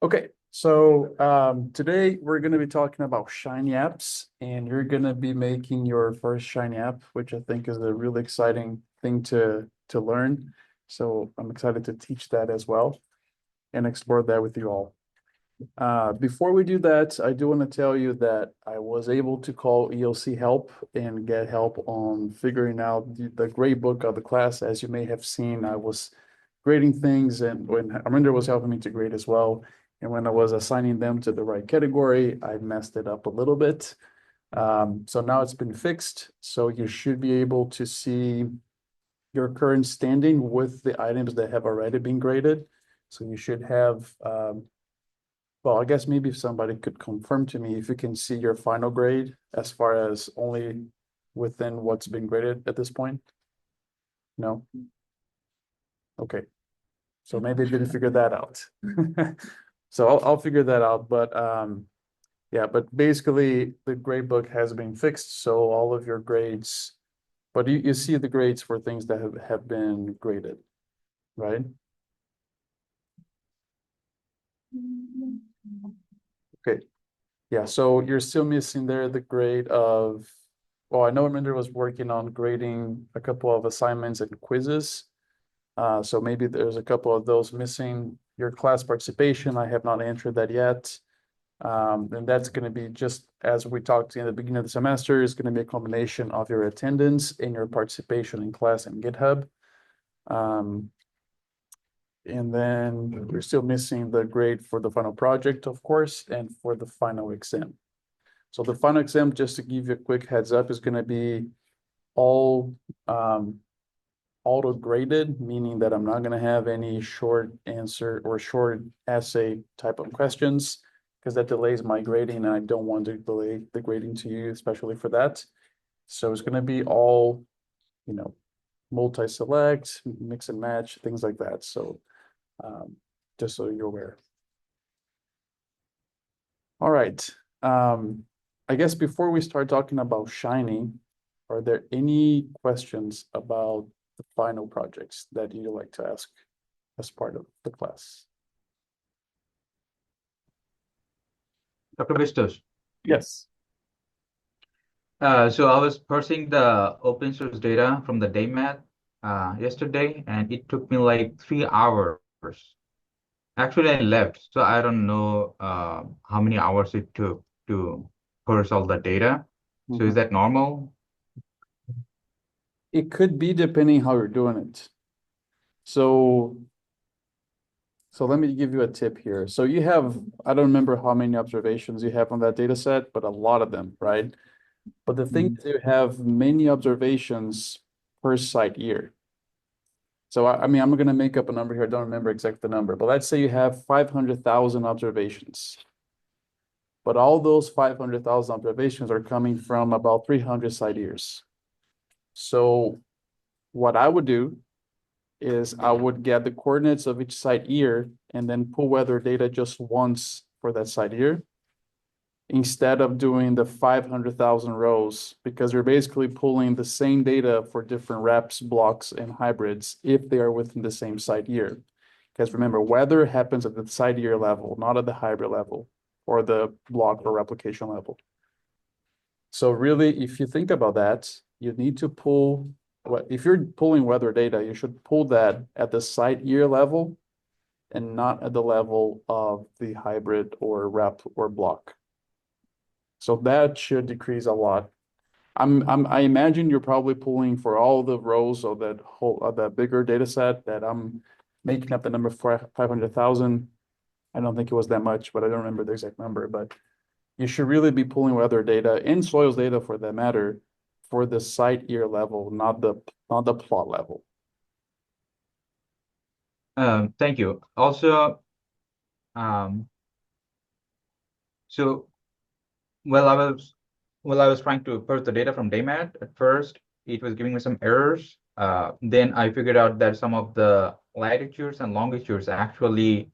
Okay, so today we're going to be talking about Shiny apps, and you're going to be making your first Shiny app, which I think is a really exciting thing to learn. So I'm excited to teach that as well and explore that with you all. Before we do that, I do want to tell you that I was able to call ELC help and get help on figuring out the grade book of the class. As you may have seen, I was grading things, and when Amrinder was helping me to grade as well. And when I was assigning them to the right category, I messed it up a little bit. So now it's been fixed. So you should be able to see your current standing with the items that have already been graded. So you should have, well, I guess maybe if somebody could confirm to me if you can see your final grade as far as only within what's been graded at this point. No? Okay. So maybe I didn't figure that out. So I'll figure that out, but yeah, but basically the grade book has been fixed, so all of your grades, but you see the grades for things that have been graded, right? Okay, yeah, so you're still missing there the grade of, well, I know Amanda was working on grading a couple of assignments and quizzes. So maybe there's a couple of those missing. Your class participation, I have not answered that yet. And that's going to be just as we talked in the beginning of the semester, is going to be a combination of your attendance and your participation in class and GitHub. And then we're still missing the grade for the final project, of course, and for the final exam. So the final exam, just to give you a quick heads up, is going to be all auto graded, meaning that I'm not going to have any short answer or short essay type of questions, because that delays my grading and I don't want to delay the grading to you, especially for that. So it's going to be all, multi-select, mix and match, things like that. So just so you're aware. All right. I guess before we start talking about Shiny, are there any questions about the final projects that you'd like to ask as part of the class? Dr. Vistos. Yes. So I was parsing the open source data from the DayMath yesterday, and it took me like 3 hours. Actually, I left, so I don't know how many hours it took to parse all the data. So is that normal? It could be depending how you're doing it. So let me give you a tip here. So you have, I don't remember how many observations you have on that data set, but a lot of them, right? But the thing is you have many observations per site year. So I mean, I'm going to make up a number here. I don't remember exactly the number, but let's say you have 500,000 observations. But all those 500,000 observations are coming from about 300 site years. So what I would do is I would get the coordinates of each site year and then pull weather data just once for that site year, instead of doing the 500,000 rows, because you're basically pulling the same data for different reps, blocks, and hybrids if they are within the same site year. Because remember, weather happens at the site year level, not at the hybrid level or the block or replication level. So really, if you think about that, you need to pull, if you're pulling weather data, you should pull that at the site year level and not at the level of the hybrid or rep or block. So that should decrease a lot. I imagine you're probably pulling for all the rows of that whole of that bigger data set that I'm making up the number for 500,000. I don't think it was that much, but I don't remember the exact number. But you should really be pulling weather data and soils data for that matter for the site year level, not the plot level. Thank you. Also, um, so while I was trying to parse the data from DayMath, at first it was giving me some errors. Then I figured out that some of the latitudes and longitudes actually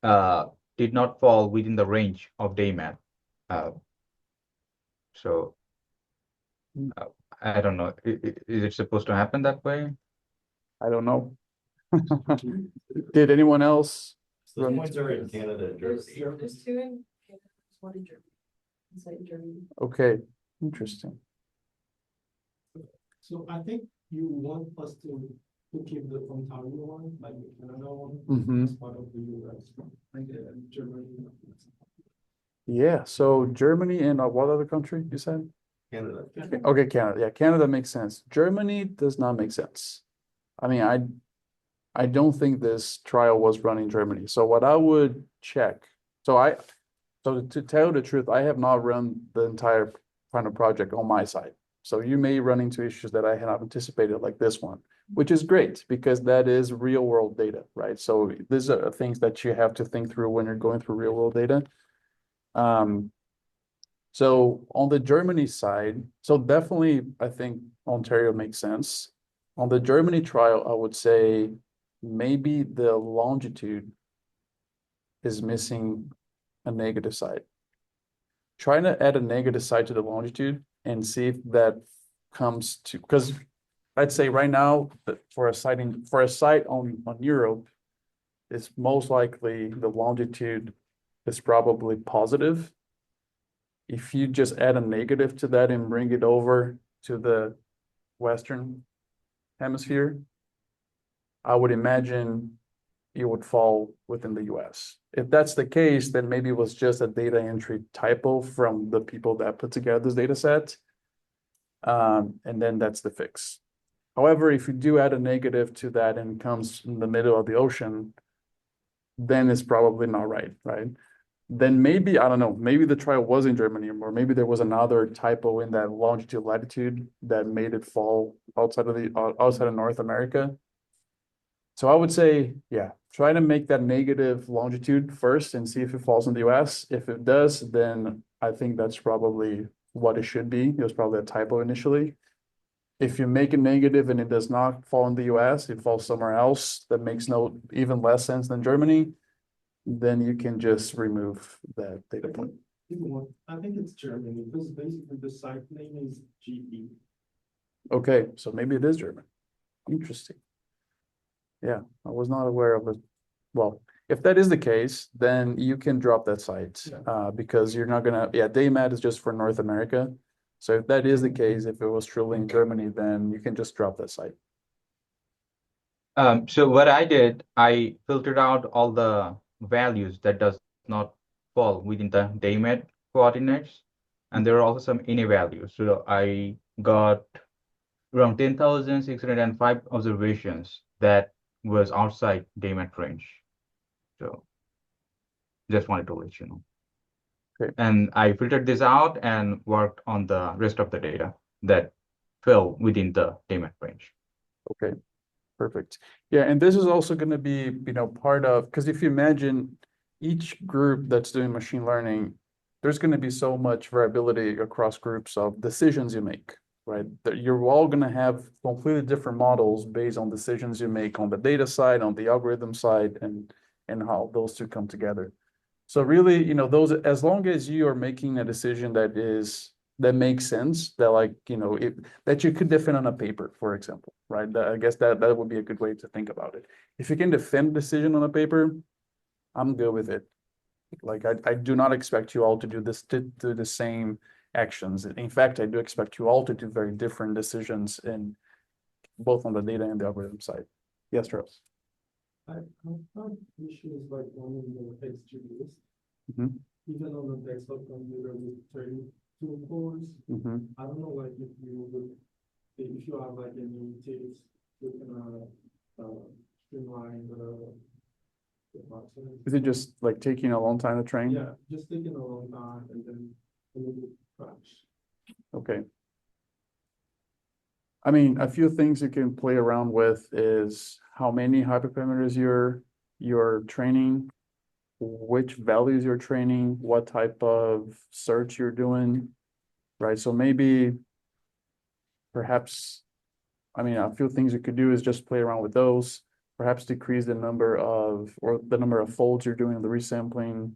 did not fall within the range of DayMath. So I don't know. Is it supposed to happen that way? I don't know. Did anyone else So the Right. points are in Canada and Germany. There's two in Canada, there's one in Germany. Inside in Germany. Okay, interesting. So I think you want us to keep the Ontario one, like the Canada one, Mhm. as part of the US, like Germany. Yeah, so Germany and what other country you said? Canada. Okay, Canada. Yeah, Canada makes sense. Germany does not make sense. I mean, I don't think this trial was run in Germany. So what I would check, so to tell you the truth, I have not run the entire kind of project on my side. So you may run into issues that I had not anticipated, like this one, which is great because that is real world data, right? So these are things that you have to think through when you're going through real world data. So on the Germany side, so definitely I think Ontario makes sense. On the Germany trial, I would say maybe the longitude is missing a negative side. Trying to add a negative side to the longitude and see if that comes to, because I'd say right now that for a site on Europe, it's most likely the longitude is probably positive. If you just add a negative to that and bring it over to the Western hemisphere, I would imagine it would fall within the US. If that's the case, then maybe it was just a data entry typo from the people that put together this data set. And then that's the fix. However, if you do add a negative to that and it comes in the middle of the ocean, then it's probably not right, right? Then maybe, I don't know, maybe the trial was in Germany, or maybe there was another typo in that longitude latitude that made it fall outside of North America. So I would say, yeah, try to make that negative longitude first and see if it falls in the US. If it does, then I think that's probably what it should be. It was probably a typo initially. If you make a negative and it does not fall in the US, it falls somewhere else that makes even less sense than Germany, then you can just remove that data point. I think it's Germany, because basically the site name is GE. Okay, so maybe it is German. Interesting. Yeah, I was not aware of it. Well, if that is the case, then you can drop that site, because you're not gonna, DayMat is just for North America. So if that is the case, if it was truly in Germany, then you can just drop that site. So what I did, I filtered out all the values that does not fall within the DayMat coordinates, and there are also some NA values. So I got around 10,605 observations that was outside DayMat range. So just wanted to let you know. Okay. And I filtered this out and worked on the rest of the data that fell within the DayMat range. Okay, perfect. Yeah, and this is also going to be, part of, because if you imagine each group that's doing machine learning, there's going to be so much variability across groups of decisions you make, right? That you're all going to have completely different models based on decisions you make on the data side, on the algorithm side, and how those two come together. So really, those, as long as you are making a decision that makes sense, that that you could defend on a paper, for example, right? I guess that would be a good way to think about it. If you can defend a decision on a paper, I'm good with it. Like I do not expect you all to do the same actions. In fact, I do expect you all to do very different decisions in both on the data and the algorithm side. Yes, Charles. I found issues like one in the XGBoost. Mhm. Even on the desktop computer with 32 cores, I don't know, like if you have like any tips, you can streamline the process. Is it just like taking a long time to train? Yeah, just taking a long time and then a little crash. Okay. I mean, a few things you can play around with is how many hyperparameters you're training, which values you're training, what type of search you're doing, right? So maybe perhaps, I mean, a few things you could do is just play around with those, perhaps decrease the number of folds you're doing in the resampling.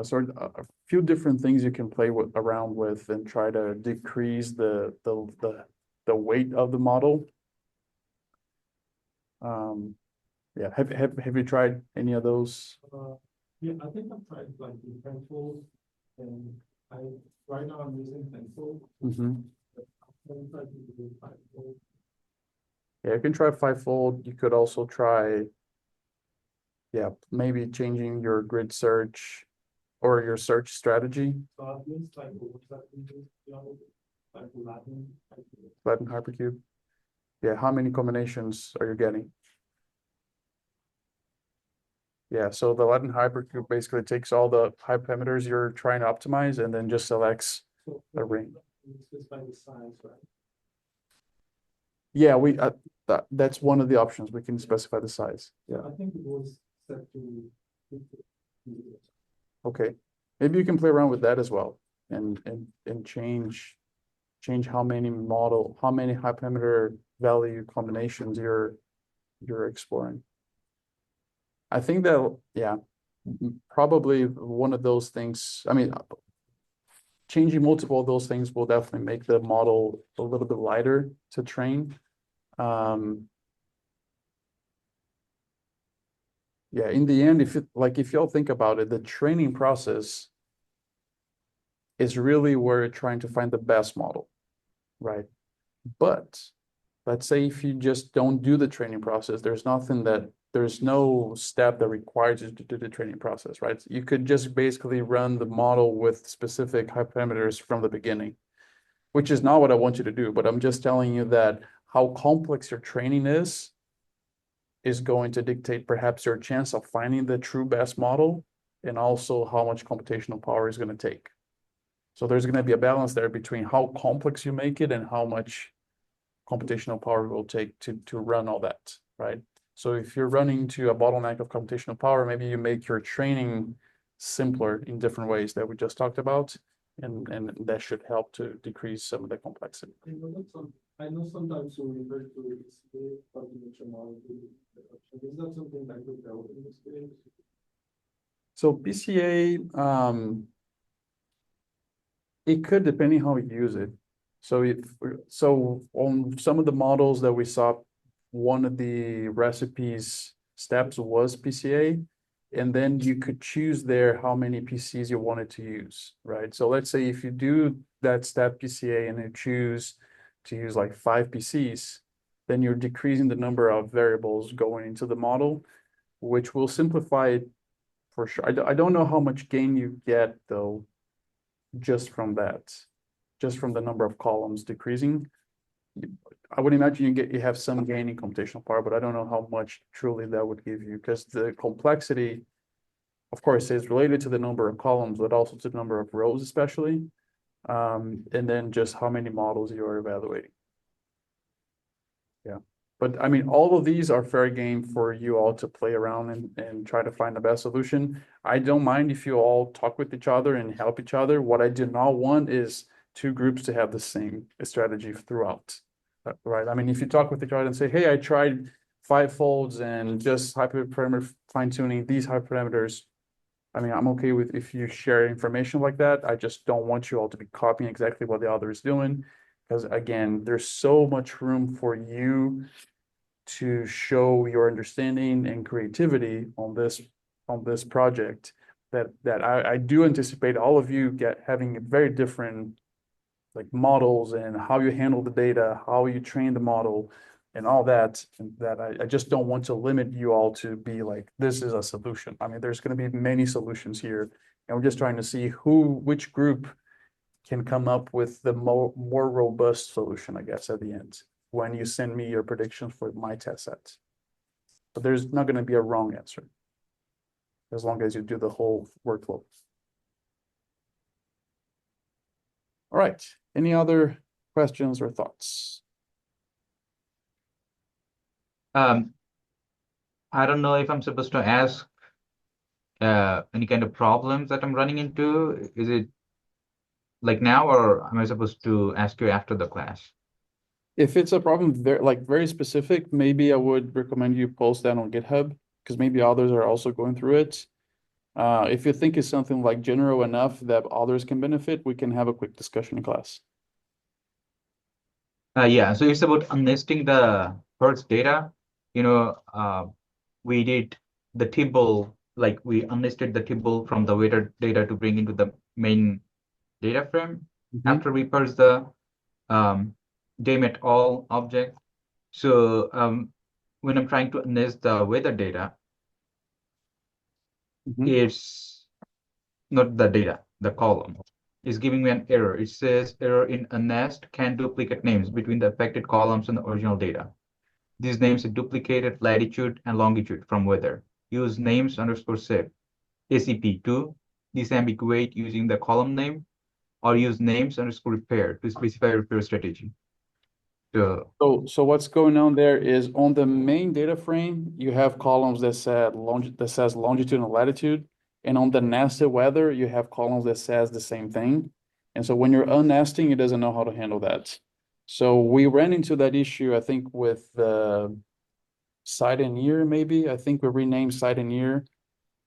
Sort of a few different things you can play around with and try to decrease the weight of the model. Yeah, have you tried any of those? Yeah, I think I've tried like the pencil, and right now I'm using pencil. Mhm. I'm trying to do Fivefold. Yeah, you can try fivefold. You could also try, yeah, maybe changing your grid search or your search strategy, So I've used like what's that we use, like Latin. Latin hypercube. Yeah, how many combinations are you getting? Yeah, so the Latin hypercube basically takes all the hyperparameters you're trying to optimize and then just selects So a ring. it's just by the size, right? Yeah, that's one of the options. We can specify the size. Yeah, I think it was set to 50. okay. Maybe you can play around with that as well and change how many hyperparameter value combinations you're exploring. I think that, yeah, probably one of those things, I mean, changing multiple of those things will definitely make the model a little bit lighter to train. Yeah, in the end, if y'all think about it, the training process is really where you're trying to find the best model, right? But let's say if you just don't do the training process, there's no step that requires you to do the training process, right? You could just basically run the model with specific hyperparameters from the beginning, which is not what I want you to do, but I'm just telling you that how complex your training is going to dictate perhaps your chance of finding the true best model and also how much computational power is going to take. So there's going to be a balance there between how complex you make it and how much computational power will take to run all that, right? So if you're running to a bottleneck of computational power, maybe you make your training simpler in different ways that we just talked about, and that should help to decrease some of the complexity. I know sometimes we refer to it as the combination model. Is that something that we dealt in this case? So PCA, it could, depending how you use it. So on some of the models that we saw, one of the recipes steps was PCA, and then you could choose there how many PCs you wanted to use, right? So let's say if you do that step PCA and you choose to use like 5 PCs, then you're decreasing the number of variables going into the model, which will simplify it for sure. I don't know how much gain you get though, just from that, just from the number of columns decreasing. I would imagine you have some gain in computational power, but I don't know how much truly that would give you, because the complexity, of course, is related to the number of columns, but also to the number of rows, especially, and then just how many models you are evaluating. Yeah, but I mean, all of these are fair game for you all to play around and try to find the best solution. I don't mind if you all talk with each other and help each other. What I do not want is two groups to have the same strategy throughout, right? I mean, if you talk with each other and say, hey, I tried fivefolds and just hyperparameter fine tuning these hyperparameters. I mean, I'm okay with if you share information like that. I just don't want you all to be copying exactly what the other is doing. Because again, there's so much room for you to show your understanding and creativity on this project that I do anticipate all of you having very different like models and how you handle the data, how you train the model and all that, and that I just don't want to limit you all to be like, this is a solution. I mean, there's going to be many solutions here, and we're just trying to see which group can come up with the more robust solution, I guess, at the end, when you send me your predictions for my test sets. But there's not going to be a wrong answer, as long as you do the whole workflow. All right, any other questions or thoughts? I don't know if I'm supposed to ask any kind of problems that I'm running into. Is it like now, or am I supposed to ask you after the class? If it's a problem very specific, maybe I would recommend you post that on GitHub, because maybe others are also going through it. If you think it's something like general enough that others can benefit, we can have a quick discussion in class. Yeah, so it's about unnesting the Hertz data. we did the tibble, like we unlisted the tibble from the weather data to bring into the main data frame after we parse the DAMET all object. So when I'm trying to nest the weather data, it's not the data, the column is giving me an error. It says error in a nest can duplicate names between the affected columns and the original data. These names are duplicated latitude and longitude from weather. Use names underscore SEP to disambiguate using the column name, or use names underscore repair to specify repair strategy. So So what's going on there is on the main data frame, you have columns that says longitude and latitude. And on the nested weather, you have columns that says the same thing. And so when you're unnesting, it doesn't know how to handle that. So we ran into that issue, I think, with the site and year, maybe. I think we renamed site and year.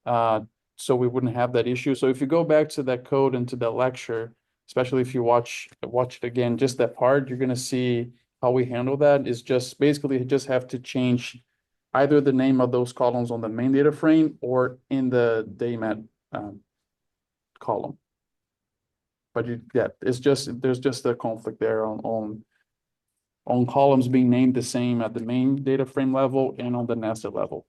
So we wouldn't have that issue. So if you go back to that code and to that lecture, especially if you watch it again, just that part, you're gonna see how we handle that is just basically you just have to change either the name of those columns on the main data frame or in the DAMAT column. But there's just a conflict there on columns being named the same at the main data frame level and on the nested level.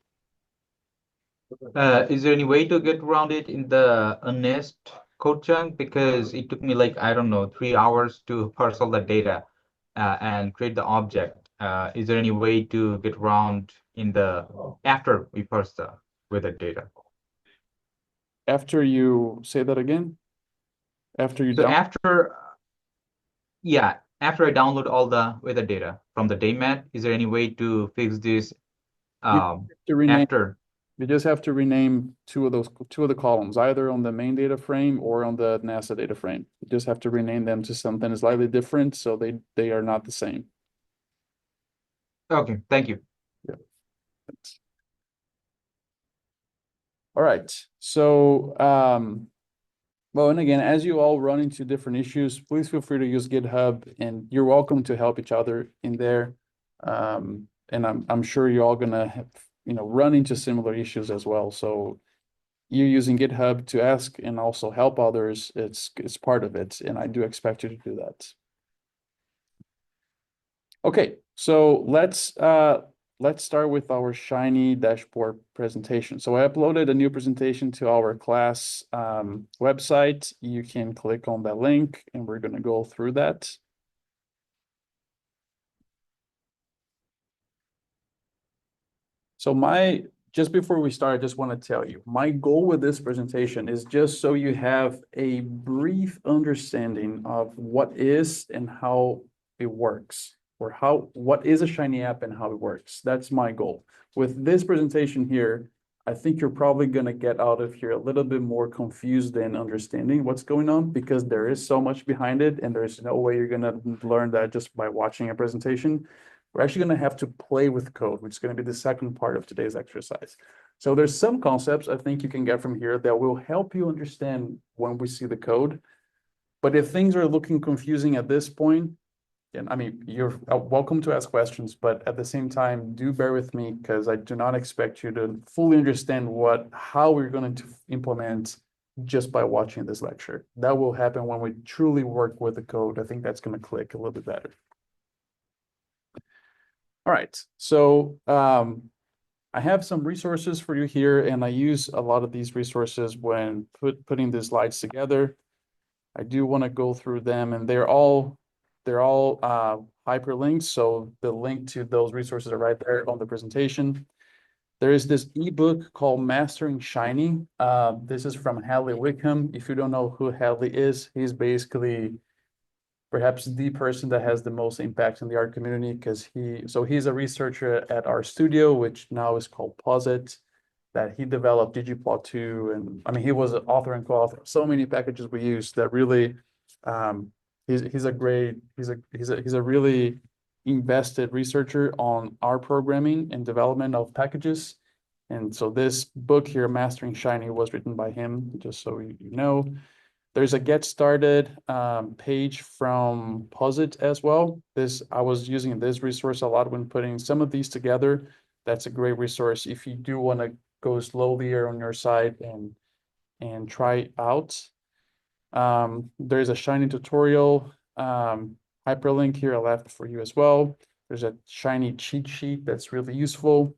is there any way to get around it in the unnest code chunk? Because it took me like, I don't know, 3 hours to parse all the data and create the object. Is there any way to get around in the after we parse the weather data? After you say that again? After you So down, after I download all the weather data from the DAMAT, is there any way to fix this to rename, after? you just have to rename two of the columns, either on the main data frame or on the NASA data frame. You just have to rename them to something slightly different, so they are not the same. Okay, thank you. Thanks. All right, so well, and again, as you all run into different issues, please feel free to use GitHub, and you're welcome to help each other in there. And I'm sure you're all gonna have, run into similar issues as well. So you using GitHub to ask and also help others, it's part of it, and I do expect you to do that. Okay, so let's start with our Shiny dashboard presentation. So I uploaded a new presentation to our class website. You can click on that link and we're gonna go through that. So just before we start, I just want to tell you, my goal with this presentation is just so you have a brief understanding of what is and how it works, or what is a Shiny app and how it works. That's my goal. With this presentation here, I think you're probably going to get out of here a little bit more confused than understanding what's going on, because there is so much behind it and there's no way you're going to learn that just by watching a presentation. We're actually going to have to play with code, which is going to be the second part of today's exercise. So there's some concepts I think you can get from here that will help you understand when we see the code. But if things are looking confusing at this point, and I mean, you're welcome to ask questions, but at the same time, do bear with me, because I do not expect you to fully understand how we're going to implement just by watching this lecture. That will happen when we truly work with the code. I think that's going to click a little bit better. All right, so I have some resources for you here, and I use a lot of these resources when putting the slides together. I do want to go through them, and they're all hyperlinks, so the link to those resources are right there on the presentation. There is this ebook called Mastering Shiny. This is from Hadley Wickham. If you don't know who Hadley is, he's basically perhaps the person that has the most impact in the art community, because he's a researcher at our studio, which now is called Posit, that he developed ggplot2, and I mean, he was an author and co-author of so many packages we use that really, he's a really invested researcher on our programming and development of packages. And so this book here, Mastering Shiny, was written by him, just so you know. There's a get started page from Posit as well. I was using this resource a lot when putting some of these together. that's a great resource if you do want to go slowly on your side and try it out. There's a Shiny tutorial hyperlink here I left for you as well. There's a Shiny cheat sheet that's really useful.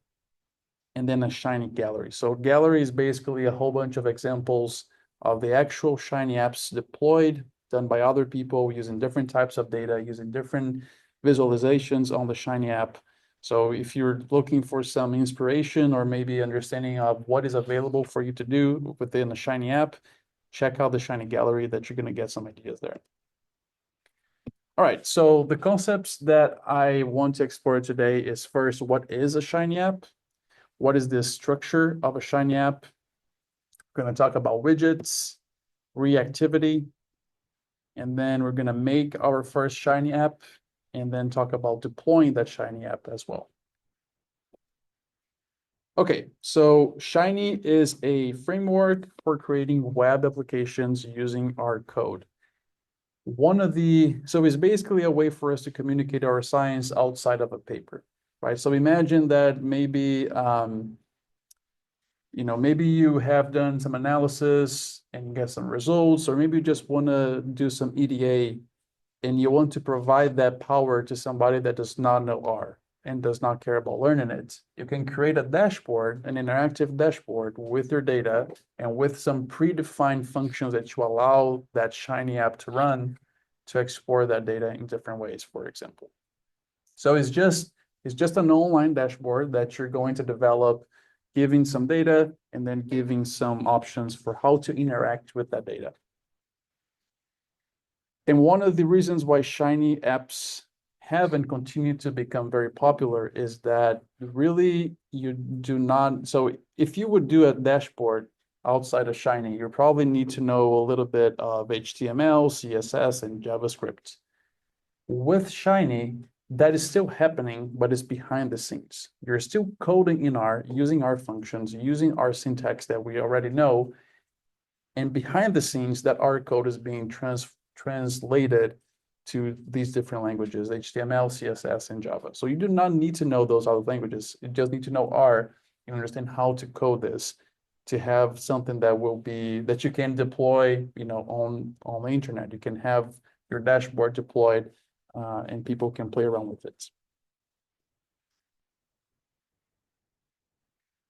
And then a Shiny gallery. So gallery is basically a whole bunch of examples of the actual Shiny apps deployed, done by other people using different types of data, using different visualizations on the Shiny app. So if you're looking for some inspiration or maybe understanding of what is available for you to do within the Shiny app, check out the Shiny gallery that you're going to get some ideas there. All right, so the concepts that I want to explore today is first, what is a Shiny app? What is the structure of a Shiny app? We're going to talk about widgets, reactivity, and then we're going to make our first Shiny app and then talk about deploying that Shiny app as well. Okay, so Shiny is a framework for creating web applications using our code. So it's basically a way for us to communicate our science outside of a paper, right? So imagine that maybe, maybe you have done some analysis and get some results, or maybe you just want to do some EDA and you want to provide that power to somebody that does not know R and does not care about learning it. You can create a dashboard, an interactive dashboard with your data and with some predefined functions that you allow that Shiny app to run to explore that data in different ways, for example. So it's just an online dashboard that you're going to develop, giving some data and then giving some options for how to interact with that data. And one of the reasons why Shiny apps have and continue to become very popular is that really you do not, so if you would do a dashboard outside of Shiny, you probably need to know a little bit of HTML, CSS, and JavaScript. With Shiny, that is still happening, but it's behind the scenes. You're still coding in R, using our functions, using our syntax that we already know, and behind the scenes, that R code is being translated to these different languages, HTML, CSS, and Java. So you do not need to know those other languages. You just need to know R and understand how to code this to have something that you can deploy, on the internet. You can have your dashboard deployed and people can play around with it.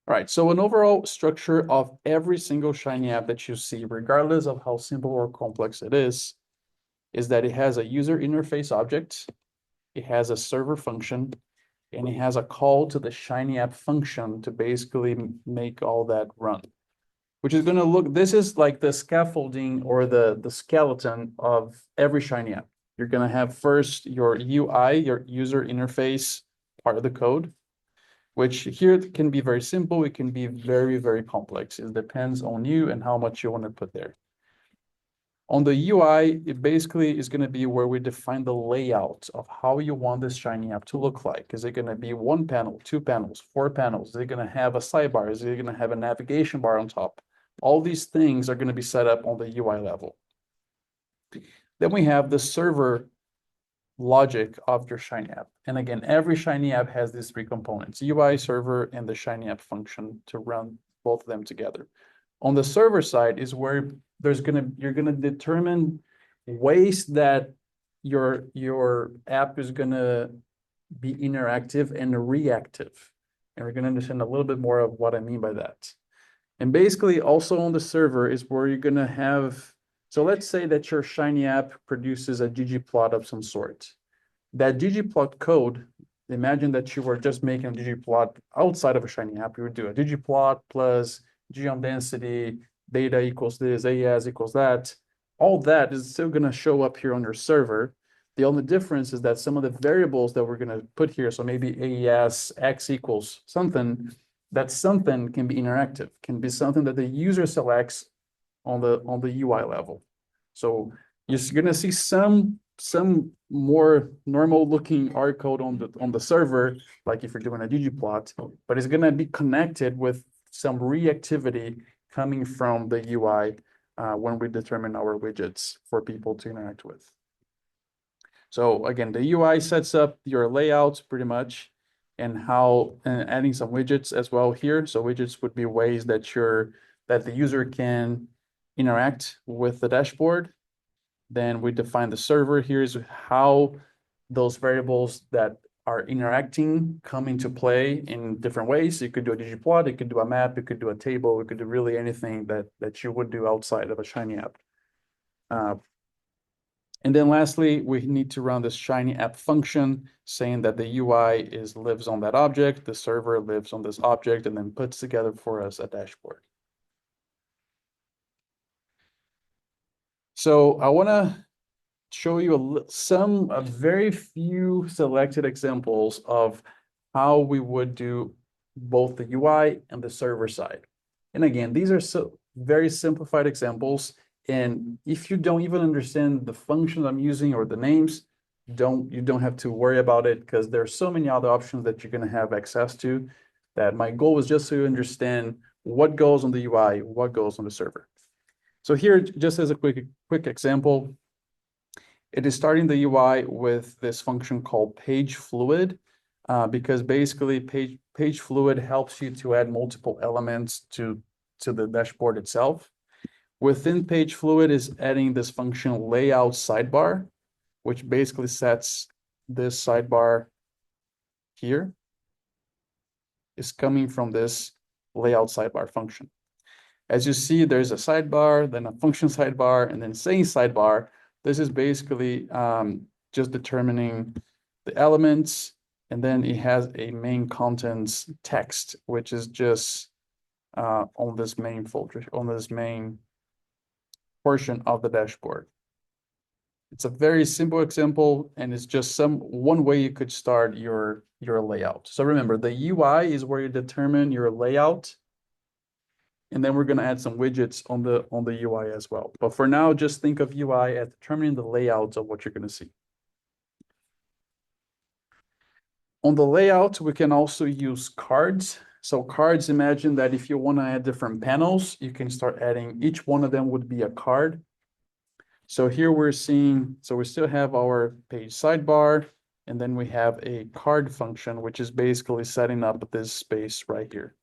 All right, so an overall structure of every single Shiny app that you see, regardless of how simple or complex it is that it has a user interface object, it has a server function, and it has a call to the Shiny app function to basically make all that run. Which is going to look, this is like the scaffolding or the skeleton of every Shiny app. You're going to have first your UI, your user interface part of the code, which here can be very simple. It can be very, very complex. It depends on you and how much you want to put there. On the UI, it basically is going to be where we define the layout of how you want this Shiny app to look like. Is it going to be 1 panel, 2 panels, 4 panels? Is it going to have a sidebar? Is it going to have a navigation bar on top? All these things are going to be set up on the UI level. Then we have the server logic of your Shiny app. And again, every Shiny app has these 3 components, UI, server, and the Shiny app function to run both of them together. On the server side is where you're gonna determine ways that your app is gonna be interactive and reactive. And we're gonna understand a little bit more of what I mean by that. And basically also on the server is where you're gonna have, so let's say that your Shiny app produces a ggplot of some sort. That ggplot code, imagine that you were just making a ggplot outside of a Shiny app. You would do a ggplot plus geom density, data equals this, AES equals that. All that is still going to show up here on your server. The only difference is that some of the variables that we're going to put here, so maybe AES x equals something, that something can be interactive, can be something that the user selects on the UI level. So you're going to see some more normal looking R code on the server, like if you're doing a ggplot, but it's going to be connected with some reactivity coming from the UI when we determine our widgets for people to interact with. So again, the UI sets up your layouts pretty much. and adding some widgets as well here. So widgets would be ways that the user can interact with the dashboard. Then we define the server. Here's how those variables that are interacting come into play in different ways. You could do a ggplot, you could do a map, you could do a table, you could do really anything that you would do outside of a Shiny app. And then lastly, we need to run this Shiny app function saying that the UI lives on that object, the server lives on this object, and then puts together for us a dashboard. So I want to show you a very few selected examples of how we would do both the UI and the server side. And again, these are very simplified examples. And if you don't even understand the function I'm using or the names, you don't have to worry about it, because there are so many other options that you're going to have access to, that my goal is just to understand what goes on the UI, what goes on the server. So here, just as a quick example, it is starting the UI with this function called page fluid, because basically page fluid helps you to add multiple elements to the dashboard itself. Within page fluid is adding this function layout sidebar, which basically sets this sidebar here is coming from this layout sidebar function. As you see, there's a sidebar, then a function sidebar, and then saying sidebar. This is basically just determining the elements, and then it has a main contents text, which is just on this main folder, on this main portion of the dashboard. It's a very simple example, and it's just one way you could start your layout. So remember, the UI is where you determine your layout, and then we're going to add some widgets on the UI as well. But for now, just think of UI as determining the layouts of what you're going to see. On the layout, we can also use cards. So cards, imagine that if you want to add different panels, you can start adding, each one of them would be a card. So here we're seeing, so we still have our page sidebar, and then we have a card function, which is basically setting up this space right here.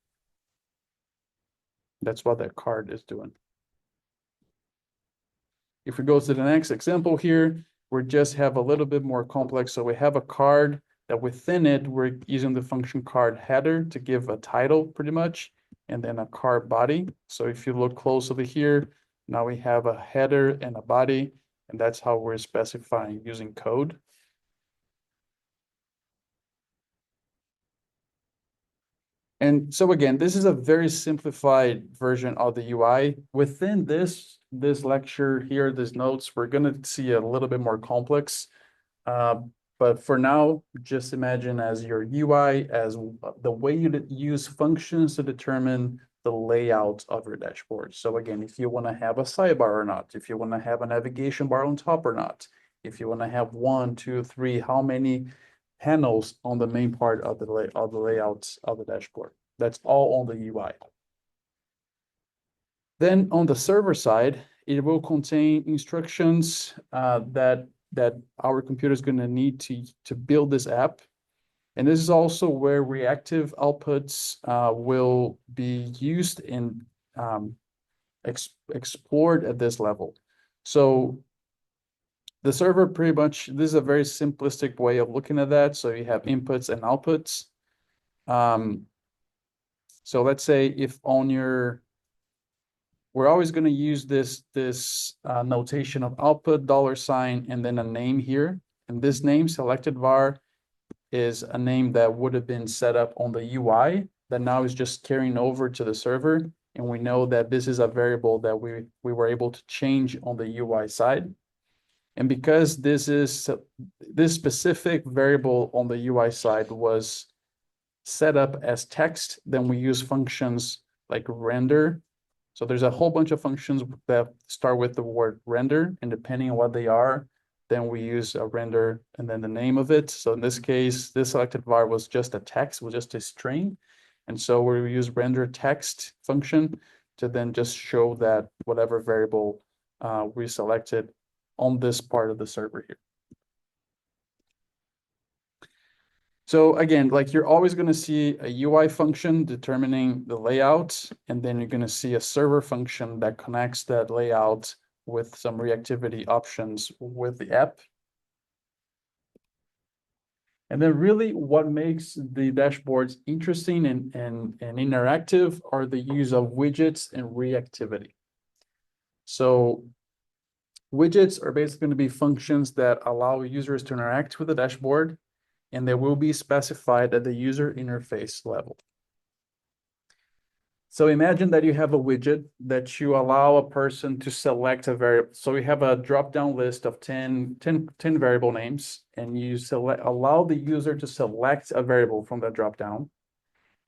That's what that card is doing. If we go to the next example here, we just have a little bit more complex. So we have a card that within it, we're using the function card header to give a title pretty much, and then a card body. So if you look closely here, now we have a header and a body, and that's how we're specifying using code. And so again, this is a very simplified version of the UI. Within this lecture here, these notes, we're going to see a little bit more complex. But for now, just imagine as your UI as the way you use functions to determine the layout of your dashboard. So again, if you want to have a sidebar or not, if you want to have a navigation bar on top or not, if you want to have 1, 2, 3, how many panels on the main part of the layouts of the dashboard. That's all on the UI. Then on the server side, it will contain instructions that our computer is going to need to build this app. And this is also where reactive outputs will be used and explored at this level. So the server pretty much, this is a very simplistic way of looking at that. So you have inputs and outputs. So let's say if on your, we're always going to use this notation of output $, and then a name here. And this name selected var is a name that would have been set up on the UI that now is just carrying over to the server. And we know that this is a variable that we were able to change on the UI side. And because this specific variable on the UI side was set up as text, then we use functions like render. So there's a whole bunch of functions that start with the word render, and depending on what they are, then we use a render and then the name of it. So in this case, this selected var was just a text, was just a string. And so we use render text function to then just show that whatever variable we selected on this part of the server here. So again, like you're always going to see a UI function determining the layout, and then you're going to see a server function that connects that layout with some reactivity options with the app. And then really what makes the dashboards interesting and interactive are the use of widgets and reactivity. So widgets are basically going to be functions that allow users to interact with the dashboard, and they will be specified at the user interface level. So imagine that you have a widget that you allow a person to select a variable. So we have a drop-down list of 10 variable names, and you allow the user to select a variable from that drop-down.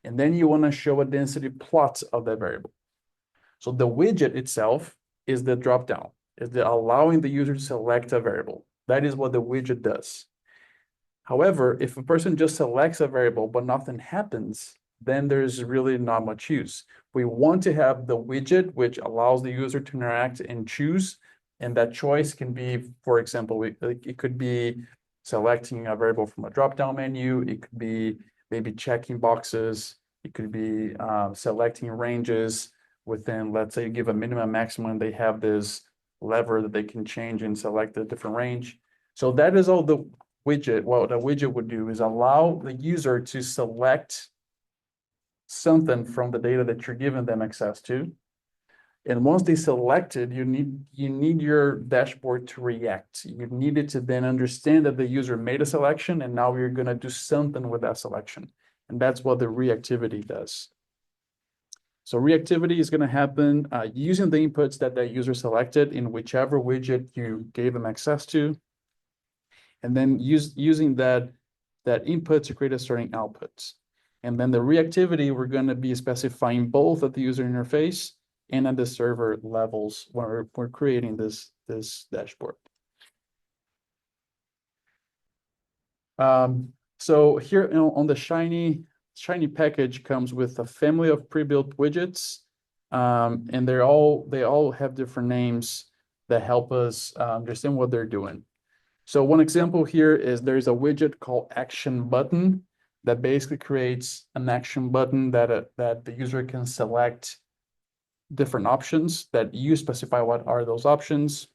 And then you want to show a density plot of that variable. So the widget itself is the drop-down, is the allowing the user to select a variable. That is what the widget does. However, if a person just selects a variable but nothing happens, then there's really not much use. We want to have the widget, which allows the user to interact and choose. And that choice can be, for example, it could be selecting a variable from a drop-down menu. It could be maybe checking boxes. It could be selecting ranges within, let's say, you give a minimum, maximum, they have this lever that they can change and select a different range. So that is all the widget. What the widget would do is allow the user to select something from the data that you're giving them access to. And once they selected, you need your dashboard to react. You need it to then understand that the user made a selection, and now you're going to do something with that selection. And that's what the reactivity does. So reactivity is going to happen using the inputs that that user selected in whichever widget you gave them access to, and then using that input to create a certain output. And then the reactivity, we're going to be specifying both at the user interface and at the server levels when we're creating this dashboard. So here on the Shiny package comes with a family of pre-built widgets, and they all have different names that help us understand what they're doing. So one example here is there's a widget called Action Button that basically creates an action button that the user can select different options that you specify what are those options.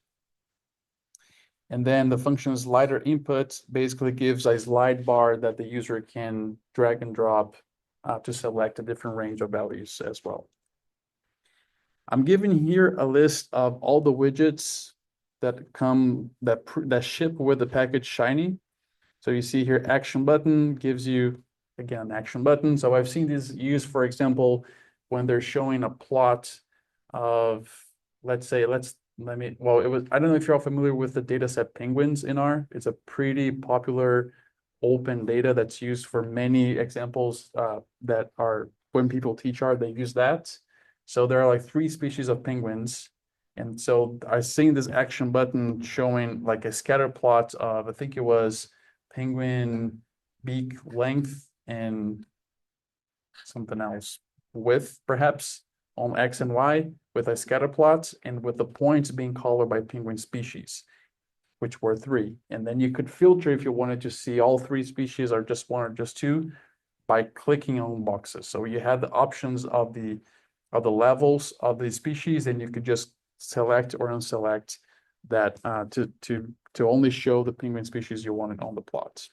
And then the function slider input basically gives a slide bar that the user can drag and drop to select a different range of values as well. I'm giving here a list of all the widgets that ship with the package Shiny. So you see here, Action Button gives you, again, Action Button. So I've seen this used, for example, when they're showing a plot of, let's say, I don't know if you're all familiar with the dataset Penguins in R. It's a pretty popular open data that's used for many examples that are, when people teach R, they use that. So there are like 3 species of penguins. And so I've seen this Action Button showing like a scatter plot of, I think it was penguin beak length and something else width, perhaps, on X and Y with a scatter plot, and with the points being colored by penguin species, which were 3. And then you could filter if you wanted to see all 3 species or just 1 or just 2 by clicking on boxes. So you had the options of the levels of the species, and you could just select or unselect that to only show the penguin species you wanted on the plot.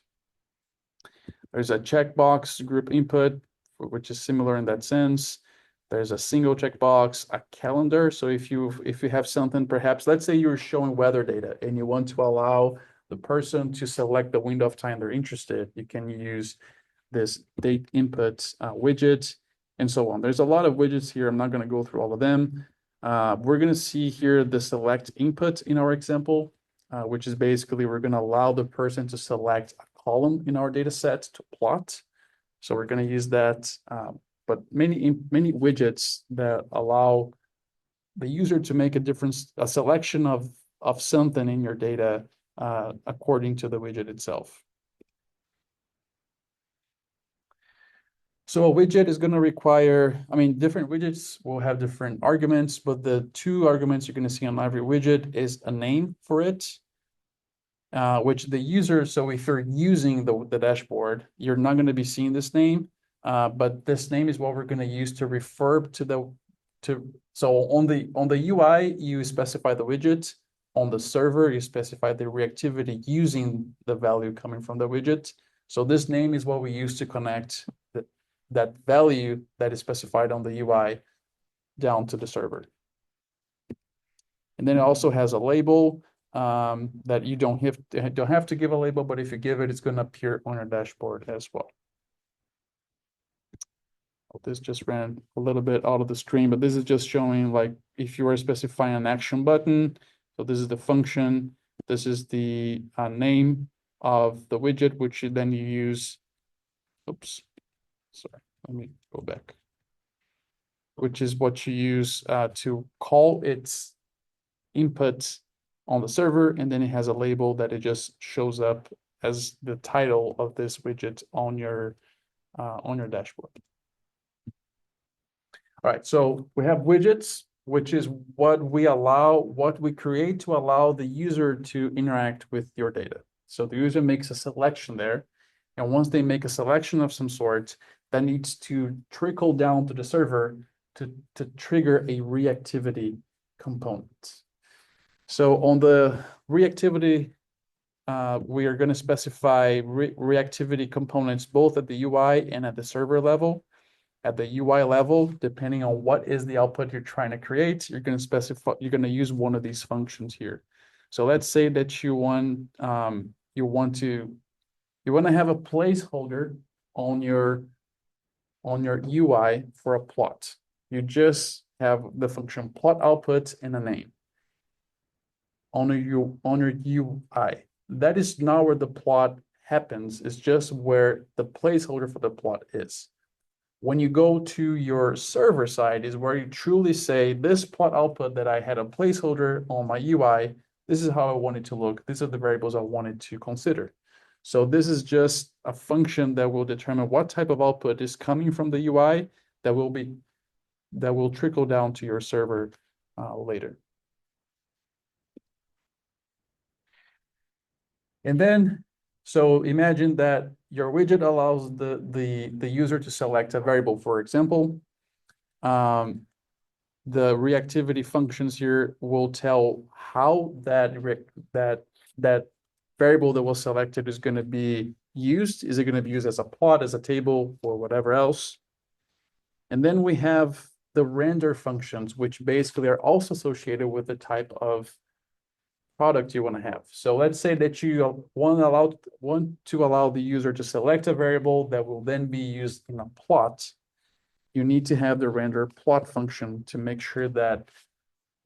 There's a checkbox group input, which is similar in that sense. There's a single checkbox, a calendar. So if you have something, perhaps, let's say you're showing weather data and you want to allow the person to select the window of time they're interested, you can use this date input widget and so on. There's a lot of widgets here. I'm not going to go through all of them. We're going to see here the select input in our example, which is basically we're going to allow the person to select a column in our data set to plot. So we're going to use that, but many widgets that allow the user to make a selection of something in your data according to the widget itself. So a widget is going to require, different widgets will have different arguments, but the 2 arguments you're going to see on every widget is a name for it which the user, so if you're using the dashboard, you're not going to be seeing this name, but this name is what we're going to use to refer to so on the UI, you specify the widget. On the server, you specify the reactivity using the value coming from the widget. So this name is what we use to connect that value that is specified on the UI down to the server. And then it also has a label that you don't have to give a label, but if you give it, it's going to appear on your dashboard as well. Oh, this just ran a little bit out of the screen, but this is just showing like if you are specifying an action button. So this is the function. This is the name of the widget, which then you use. Oops, sorry, let me go back. Which is what you use to call its input on the server, and then it has a label that it just shows up as the title of this widget on your dashboard. All right, so we have widgets, which is what we create to allow the user to interact with your data. So the user makes a selection there, and once they make a selection of some sort, that needs to trickle down to the server to trigger a reactivity component. So on the reactivity, we are going to specify reactivity components both at the UI and at the server level. At the UI level, depending on what is the output you're trying to create, you're going to use one of these functions here. So let's say that you want to have a placeholder on your UI for a plot. You just have the function plot output and a name on your UI. That is not where the plot happens. It's just where the placeholder for the plot is. When you go to your server side is where you truly say, this plot output that I had a placeholder on my UI, this is how I want it to look. These are the variables I wanted to consider. So this is just a function that will determine what type of output is coming from the UI that will trickle down to your server later. And then, so imagine that your widget allows the user to select a variable. For example, the reactivity functions here will tell how that variable that was selected is going to be used. Is it going to be used as a plot, as a table, or whatever else? And then we have the render functions, which basically are also associated with the type of product you want to have. So let's say that you want to allow the user to select a variable that will then be used in a plot. You need to have the render plot function to make sure that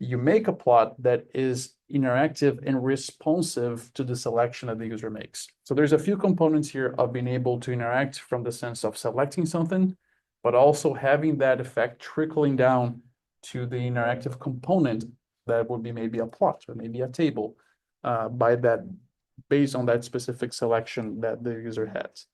you make a plot that is interactive and responsive to the selection that the user makes. So there's a few components here of being able to interact from the sense of selecting something, but also having that effect trickling down to the interactive component that would be maybe a plot or maybe a table based on that specific selection that the user has.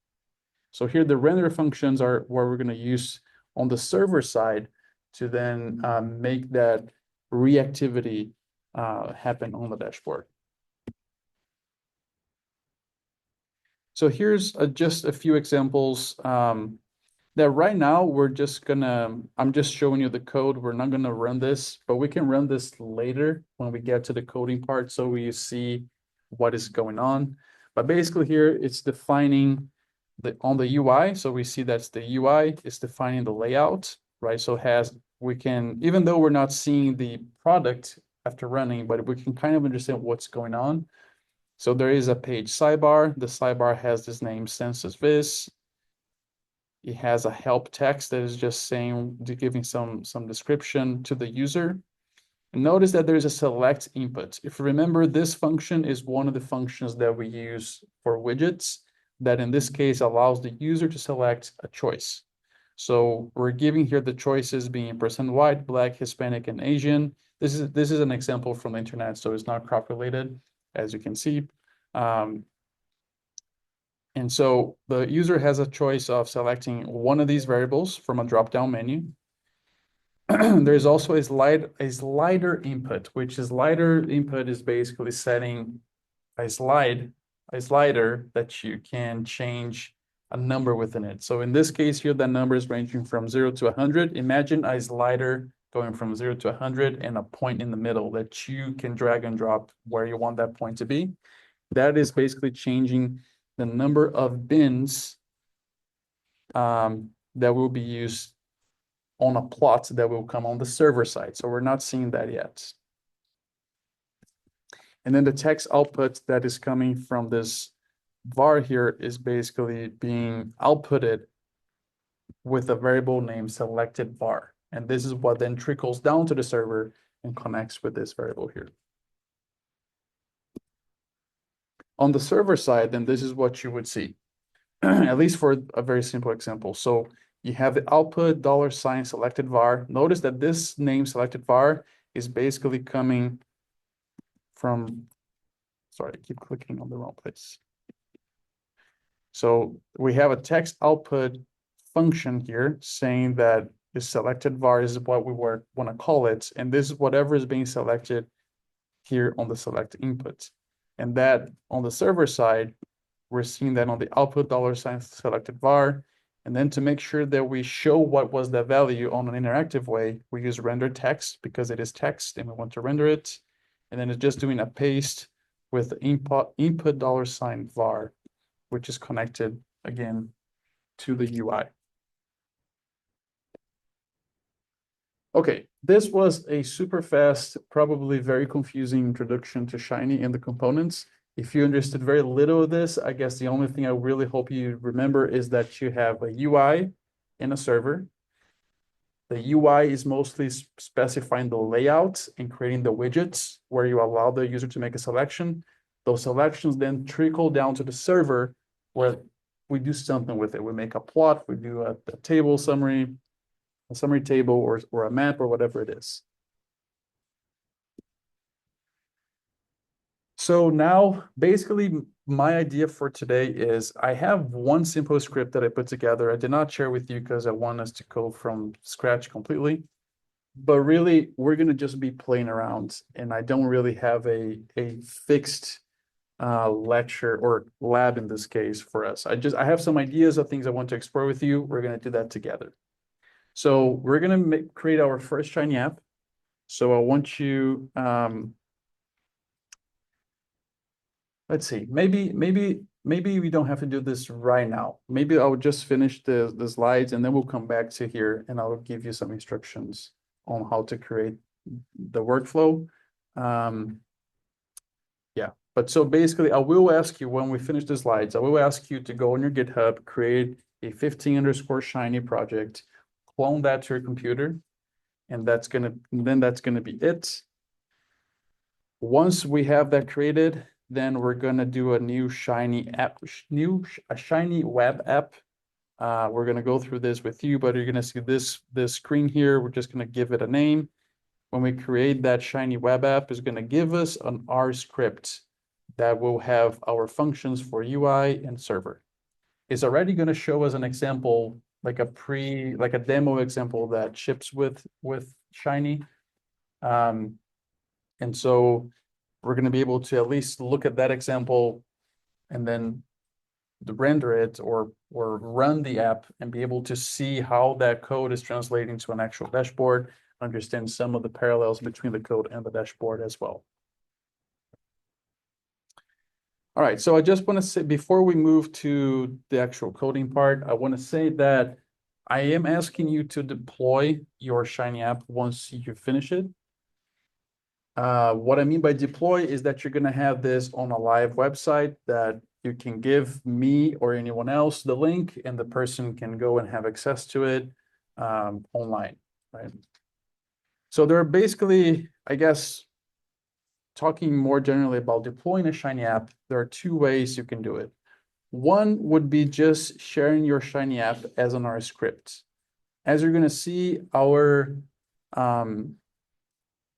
So here the render functions are where we're going to use on the server side to then make that reactivity happen on the dashboard. So here's just a few examples that right now I'm just showing you the code. We're not gonna run this, but we can run this later when we get to the coding part so we see what is going on. But basically here it's defining on the UI. So we see that's the UI, it's defining the layout, right? So even though we're not seeing the product after running, but we can kind of understand what's going on. So there is a page sidebar. The sidebar has this name census vis. It has a help text that is just giving some description to the user. And notice that there's a select input. If you remember, this function is one of the functions that we use for widgets that in this case allows the user to select a choice. So we're giving here the choices being % white, black, Hispanic, and Asian. This is an example from the internet, so it's not crop related, as you can see. And so the user has a choice of selecting one of these variables from a drop-down menu. There's also a slider input, which is slider input is basically setting slider that you can change a number within it. So in this case here, that number is ranging from 0 to 100. Imagine a slider going from 0 to 100 and a point in the middle that you can drag and drop where you want that point to be. That is basically changing the number of bins that will be used on a plot that will come on the server side. So we're not seeing that yet. And then the text output that is coming from this var here is basically being outputted with a variable named selected var. And this is what then trickles down to the server and connects with this variable here. On the server side, then this is what you would see, at least for a very simple example. So you have the output $ selected var. Notice that this name selected var is basically coming from, sorry, I keep clicking on the wrong place. So we have a text output function here saying that the selected var is what we want to call it. And this is whatever is being selected here on the select input. And that on the server side, we're seeing that on the output $ selected var. And then to make sure that we show what was the value on an interactive way, we use render text because it is text and we want to render it. And then it's just doing a paste with input $ var, which is connected again to the UI. Okay, this was a super fast, probably very confusing introduction to Shiny and the components. If you understood very little of this, I guess the only thing I really hope you remember is that you have a UI and a server. The UI is mostly specifying the layout and creating the widgets where you allow the user to make a selection. Those selections then trickle down to the server where we do something with it. We make a plot, we do a table summary, a summary table or a map or whatever it is. So now basically my idea for today is I have one simple script that I put together. I did not share with you because I want us to code from scratch completely. But really, we're going to just be playing around. And I don't really have a fixed lecture or lab in this case for us. I have some ideas of things I want to explore with you. We're going to do that together. So we're going to create our first Shiny app. So I want you, let's see, maybe we don't have to do this right now. Maybe I'll just finish the slides and then we'll come back to here and I'll give you some instructions on how to create the workflow. Yeah, but so basically I will ask you when we finish the slides, I will ask you to go on your GitHub, create a 15_Shiny project, clone that to your computer, and that's gonna be it. Once we have that created, then we're gonna do a new Shiny app, a Shiny web app. We're gonna go through this with you, but you're gonna see this screen here. We're just gonna give it a name. When we create that Shiny web app, it's gonna give us an R script that will have our functions for UI and server. It's already gonna show us an example, like a demo example that ships with Shiny. And so we're going to be able to at least look at that example and then render it or run the app and be able to see how that code is translating to an actual dashboard, understand some of the parallels between the code and the dashboard as well. All right, so I just want to say, before we move to the actual coding part, I want to say that I am asking you to deploy your Shiny app once you finish it. What I mean by deploy is that you're going to have this on a live website that you can give me or anyone else the link and the person can go and have access to it online, right? So there are basically, I guess, talking more generally about deploying a Shiny app, there are two ways you can do it. One would be just sharing your Shiny app as an R script. As you're going to see,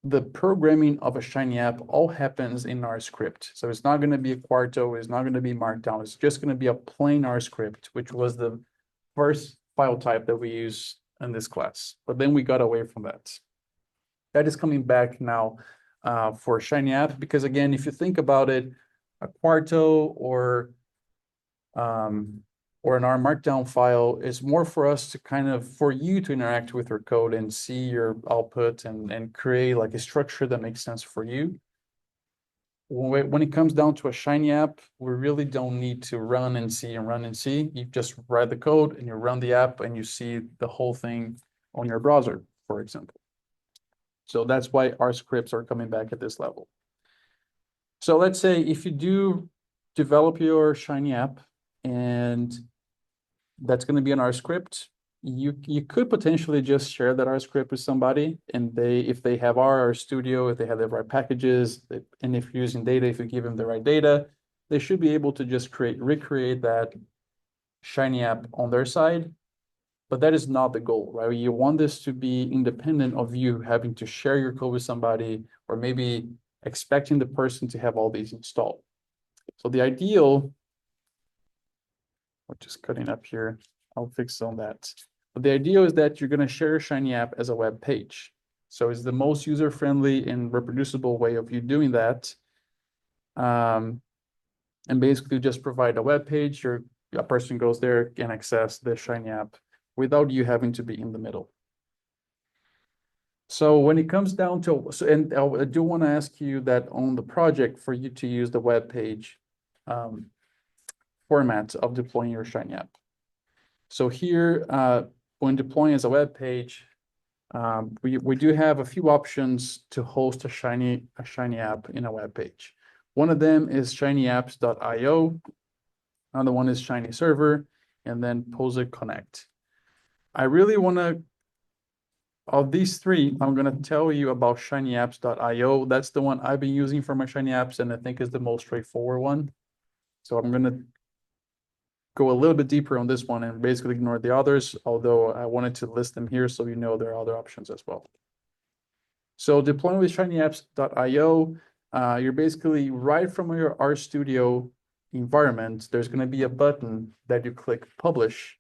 the programming of a Shiny app all happens in R script. So it's not going to be a Quarto, it's not going to be Markdown, it's just going to be a plain R script, which was the first file type that we use in this class. But then we got away from that. That is coming back now for Shiny app, because again, if you think about it, a Quarto or an R Markdown file is more for us to kind of, for you to interact with your code and see your output and create like a structure that makes sense for you. When it comes down to a Shiny app, we really don't need to run and see and run and see. You just write the code and you run the app and you see the whole thing on your browser, for example. So that's why our scripts are coming back at this level. So let's say if you do develop your Shiny app and that's going to be an R script, you could potentially just share that R script with somebody, and if they have R Studio, if they have the right packages, and if you're using data, if you give them the right data, they should be able to just recreate that Shiny app on their side. But that is not the goal, right? You want this to be independent of you having to share your code with somebody, or maybe expecting the person to have all these installed. So the ideal, I'm just cutting up here, I'll fix on that. But the idea is that you're going to share your Shiny app as a web page. So it's the most user-friendly and reproducible way of you doing that. And basically just provide a web page, a person goes there, can access the Shiny app without you having to be in the middle. So when it comes down to, and I do want to ask you that on the project for you to use the web page format of deploying your Shiny app. So here, when deploying as a web page, we do have a few options to host a Shiny app in a web page. One of them is shinyapps.io. Another one is Shiny Server, and then POSIX Connect. I really want to, of these three, I'm going to tell you about shinyapps.io. That's the one I've been using for my Shiny apps, and I think is the most straightforward one. So I'm going to go a little bit deeper on this one and basically ignore the others, although I wanted to list them here so you know there are other options as well. So deploying with shinyapps.io, you're basically right from your RStudio environment, there's going to be a button that you click publish,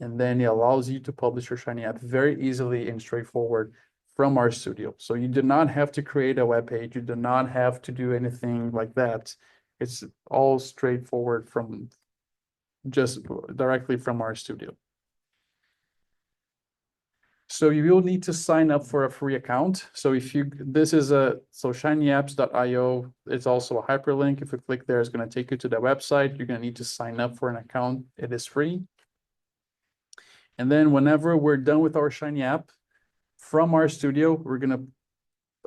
and then it allows you to publish your Shiny app very easily and straightforward from RStudio. So you do not have to create a web page. You do not have to do anything like that. It's all straightforward from just directly from RStudio. So you will need to sign up for a free account. So if you, so shinyapps.io, it's also a hyperlink. If you click there, it's going to take you to the website. You're going to need to sign up for an account. It is free. And then whenever we're done with our Shiny app from RStudio, we're going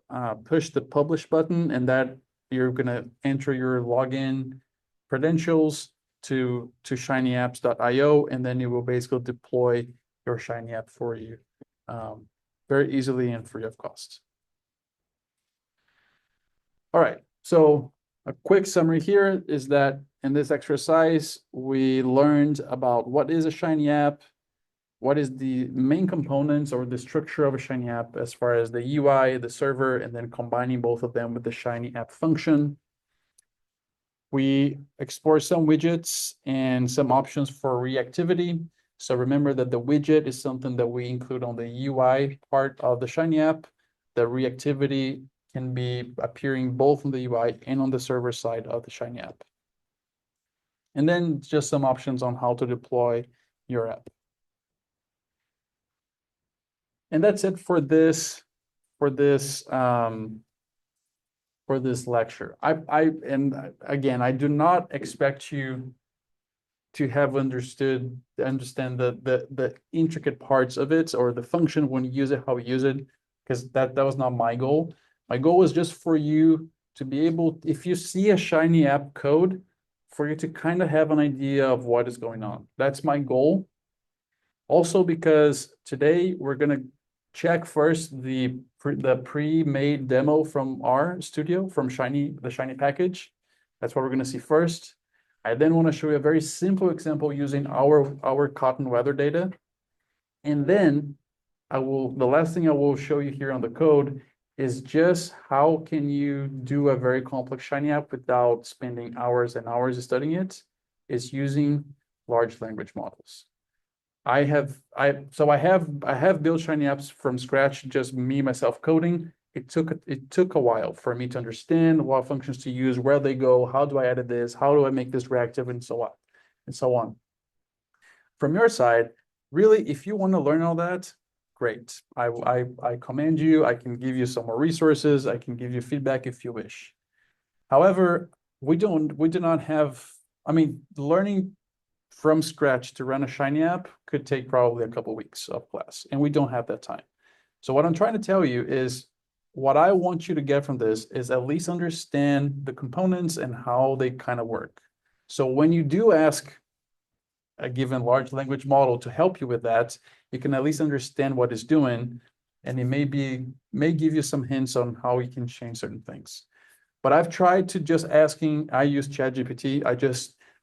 to push the publish button, and that you're going to enter your login credentials to shinyapps.io, and then it will basically deploy your Shiny app for you very easily and free of cost. All right, so a quick summary here is that in this exercise, we learned about what is a Shiny app, what is the main components or the structure of a Shiny app as far as the UI, the server, and then combining both of them with the Shiny app function. We explore some widgets and some options for reactivity. So remember that the widget is something that we include on the UI part of the Shiny app. The reactivity can be appearing both on the UI and on the server side of the Shiny app. And then just some options on how to deploy your app. And that's it for this lecture. And again, I do not expect you to have understand the intricate parts of it or the function when you use it, how we use it, because that was not my goal. My goal was just for you to be able, if you see a Shiny app code, for you to kind of have an idea of what is going on. That's my goal. Also, because today we're going to check first the pre-made demo from RStudio, from the Shiny package. That's what we're going to see first. I then want to show you a very simple example using our cotton weather data. And then the last thing I will show you here on the code is just how can you do a very complex Shiny app without spending hours and hours studying it, is using large language models. I have built Shiny apps from scratch, just me, myself coding. it took a while for me to understand what functions to use, where they go, how do I edit this, how do I make this reactive, and so on, and so on. From your side, really, if you want to learn all that, great. I commend you. I can give you some more resources. I can give you feedback if you wish. However, we do not have, I mean, learning from scratch to run a Shiny app could take probably a couple weeks of class, and we don't have that time. So what I'm trying to tell you is what I want you to get from this is at least understand the components and how they kind of work. So when you do ask a given large language model to help you with that, you can at least understand what it's doing, and it may give you some hints on how you can change certain things. But I've tried to just asking, I use ChatGPT.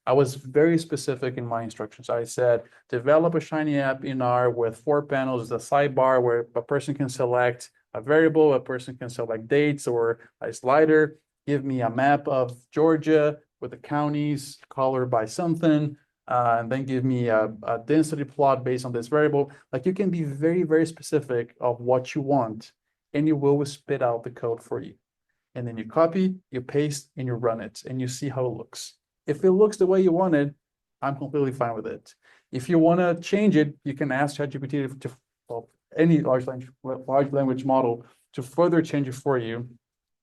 I was very specific in my instructions. I said, develop a Shiny app in R with 4 panels, the sidebar where a person can select a variable, a person can select dates or a slider, give me a map of Georgia with the counties colored by something, and then give me a density plot based on this variable. Like, you can be very, very specific of what you want, and it will spit out the code for you. And then you copy, you paste, and you run it, and you see how it looks. If it looks the way you want it, I'm completely fine with it. If you want to change it, you can ask ChatGPT to well, any large language model to further change it for you.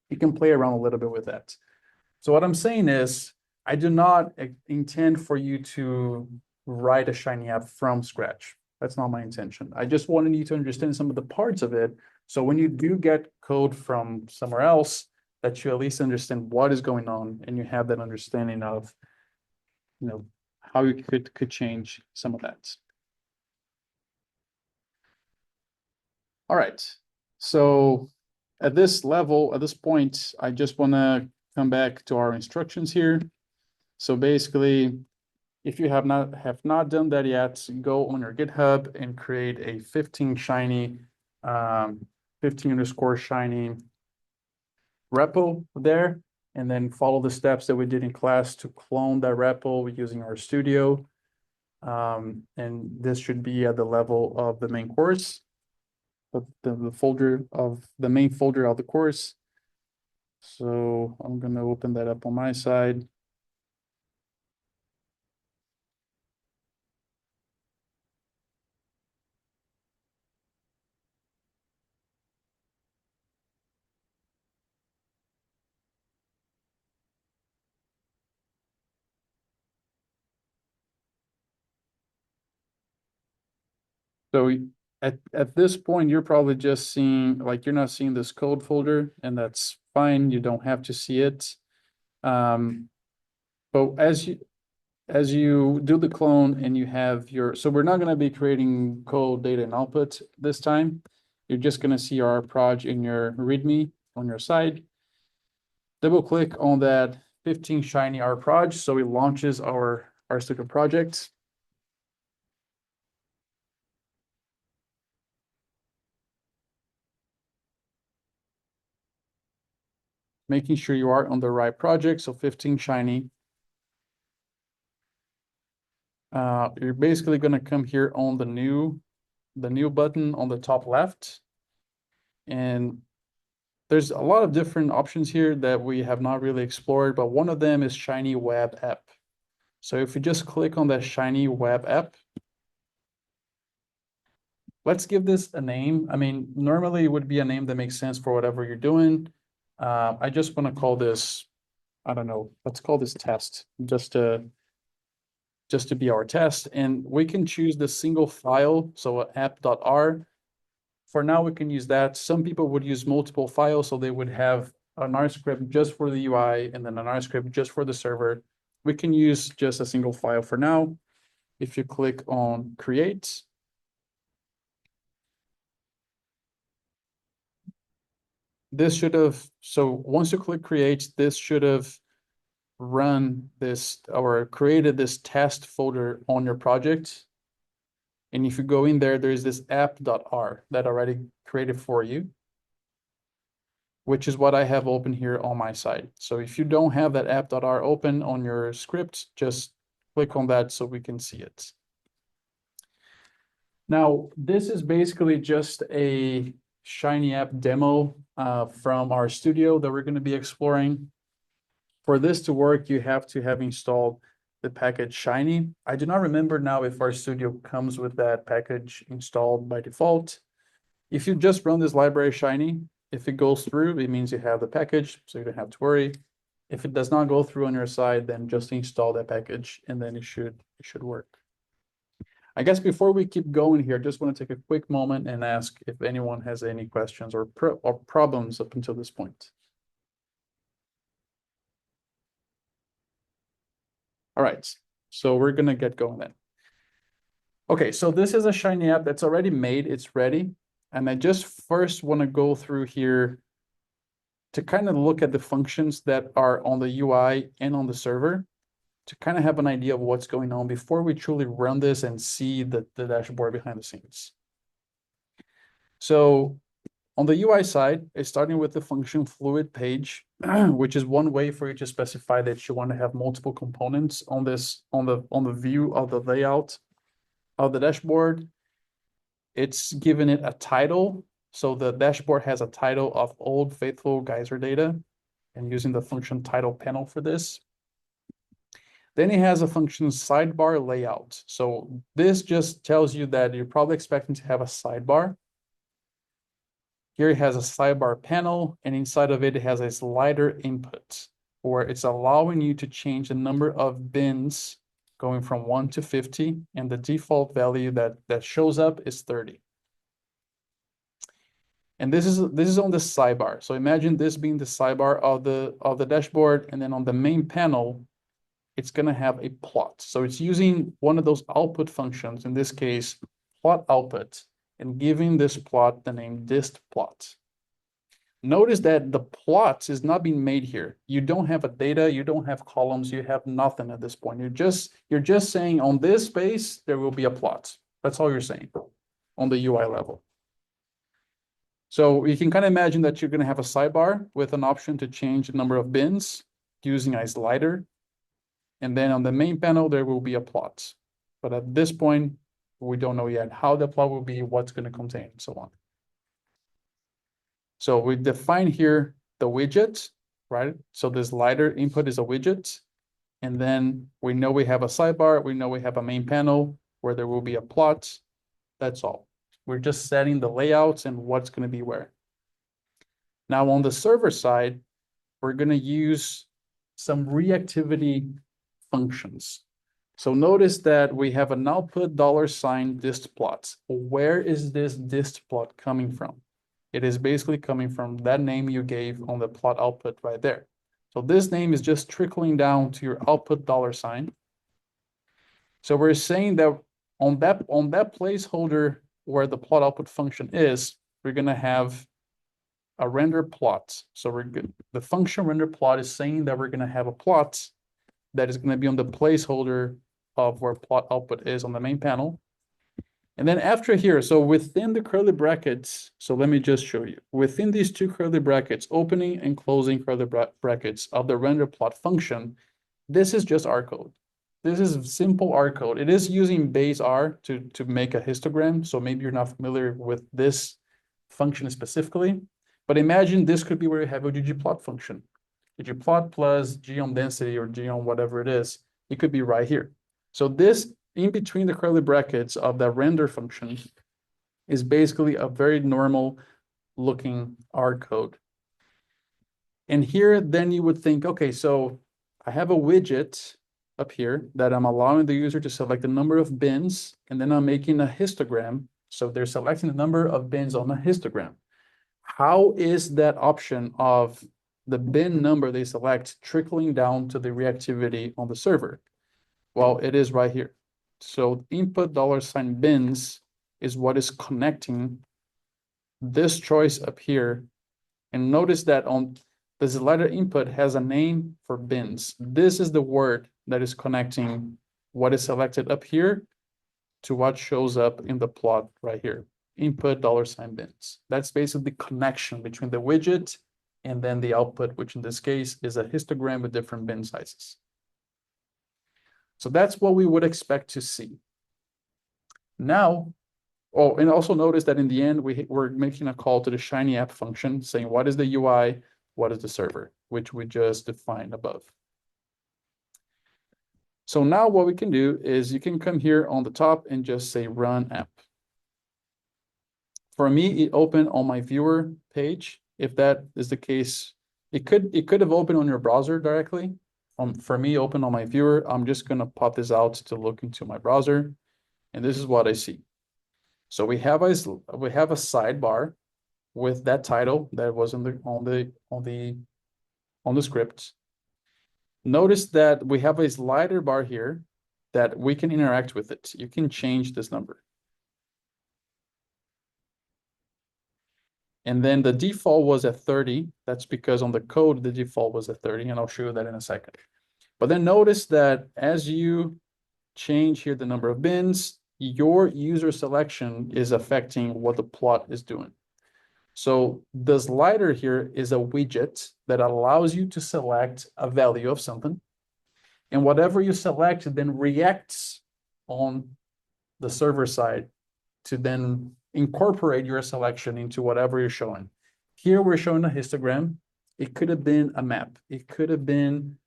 You can play around a little bit with that. So what I'm saying is, I do not intend for you to write a Shiny app from scratch. That's not my intention. I just wanted you to understand some of the parts of it. So when you do get code from somewhere else, that you at least understand what is going on, and you have that understanding of, how you could change some of that. All right. So at this level, at this point, I just want to come back to our instructions here. So basically, if you have not done that yet, go on your GitHub and create a 15 Shiny, 15_Shiny repo there, and then follow the steps that we did in class to clone that repo using RStudio. And this should be at the level of the main course, the folder of the main folder of the course. So I'm going to open that up on my side. So at this point, you're probably just seeing, like, you're not seeing this code folder, and that's fine. You don't have to see it. But as you do the clone and you have so we're not going to be creating code, data, and output this time. You're just going to see our proj in your README on your side. Double click on that 15 Shiny R proj, so it launches our RStudio project. Making sure you are on the right project, so 15 Shiny. You're basically going to come here on the new button on the top left, and there's a lot of different options here that we have not really explored, but one of them is Shiny Web App. So if you just click on that Shiny Web App, let's give this a name. I mean, normally it would be a name that makes sense for whatever you're doing. I just want to call this, I don't know, let's call this test, just to be our test. And we can choose the single file, so app.r. For now, we can use that. Some people would use multiple files, so they would have an R script just for the UI and then an R script just for the server. We can use just a single file for now. If you click on create, this should have, so once you click create, this should have run this or created this test folder on your project. And if you go in there, there's this app.r that already created for you, which is what I have open here on my side. So if you don't have that app.r open on your script, just click on that so we can see it. Now, this is basically just a Shiny app demo. from our studio that we're going to be exploring. For this to work, you have to have installed the package Shiny. I do not remember now if our studio comes with that package installed by default. If you just run this library Shiny, if it goes through, it means you have the package, so you don't have to worry. If it does not go through on your side, then just install that package and then it should work. I guess before we keep going here, just want to take a quick moment and ask if anyone has any questions or problems up until this point. All right, so we're gonna get going then. Okay, so this is a Shiny app that's already made, it's ready. And I just first want to go through here to kind of look at the functions that are on the UI and on the server to kind of have an idea of what's going on before we truly run this and see the dashboard behind the scenes. So on the UI side, it's starting with the function fluid page, which is one way for you to specify that you want to have multiple components on this, on the view of the layout of the dashboard. It's given it a title. So the dashboard has a title of Old Faithful Geyser Data, and using the function title panel for this. Then it has a function sidebar layout. So this just tells you that you're probably expecting to have a sidebar. Here it has a sidebar panel, and inside of it, it has a slider input, where it's allowing you to change the number of bins going from 1 to 50, and the default value that shows up is 30. And this is on the sidebar. So imagine this being the sidebar of the dashboard, and then on the main panel, it's gonna have a plot. So it's using one of those output functions, in this case, plot output, and giving this plot the name dist plot. Notice that the plot is not being made here. You don't have a data, you don't have columns, you have nothing at this point. You're just saying on this space, there will be a plot. That's all you're saying on the UI level. So you can kind of imagine that you're going to have a sidebar with an option to change the number of bins using a slider. And then on the main panel, there will be a plot. But at this point, we don't know yet how the plot will be, what's going to contain, and so on. So we define here the widget, right? So this slider input is a widget. And then we know we have a sidebar. We know we have a main panel where there will be a plot. That's all. We're just setting the layouts and what's going to be where. Now on the server side, we're going to use some reactivity functions. So notice that we have an output $ dist plot. Where is this dist plot coming from? It is basically coming from that name you gave on the plot output right there. So this name is just trickling down to your output $. So we're saying that on that placeholder where the plot output function is, we're going to have a render plot. So we're good. The function render plot is saying that we're going to have a plot that is going to be on the placeholder of where plot output is on the main panel. And then after here, so within the curly brackets, so let me just show you. Within these two curly brackets, opening and closing curly brackets of the render plot function, this is just R code. This is simple R code. It is using base R to make a histogram. So maybe you're not familiar with this function specifically, but imagine this could be where you have a ggplot function. ggplot plus geom density or geom whatever it is, it could be right here. So this in between the curly brackets of the render function is basically a very normal looking R code. And here, then you would think, okay, so I have a widget up here that I'm allowing the user to select the number of bins, and then I'm making a histogram. So they're selecting the number of bins on a histogram. How is that option of the bin number they select trickling down to the reactivity on the server? Well, it is right here. So input $bins is what is connecting this choice up here. And notice that on the slider input has a name for bins. This is the word that is connecting what is selected up here to what shows up in the plot right here. Input $bins. That's basically the connection between the widget and then the output, which in this case is a histogram with different bin sizes. So that's what we would expect to see. Now, Oh, and also notice that in the end, we're making a call to the Shiny app function saying what is the UI, what is the server, which we just defined above. So now what we can do is you can come here on the top and just say run app. For me, it opened on my viewer page. If that is the case, it could have opened on your browser directly. For me, open on my viewer. I'm just gonna pop this out to look into my browser, and this is what I see. So we have a sidebar with that title that was on the script. Notice that we have a slider bar here that we can interact with it. You can change this number. And then the default was at 30. That's because on the code, the default was at 30, and I'll show you that in a second. But then notice that as you change here the number of bins, your user selection is affecting what the plot is doing. So the slider here is a widget that allows you to select a value of something. And whatever you select then reacts on the server side to then incorporate your selection into whatever you're showing. Here we're showing a histogram. It could have been a map. It could have been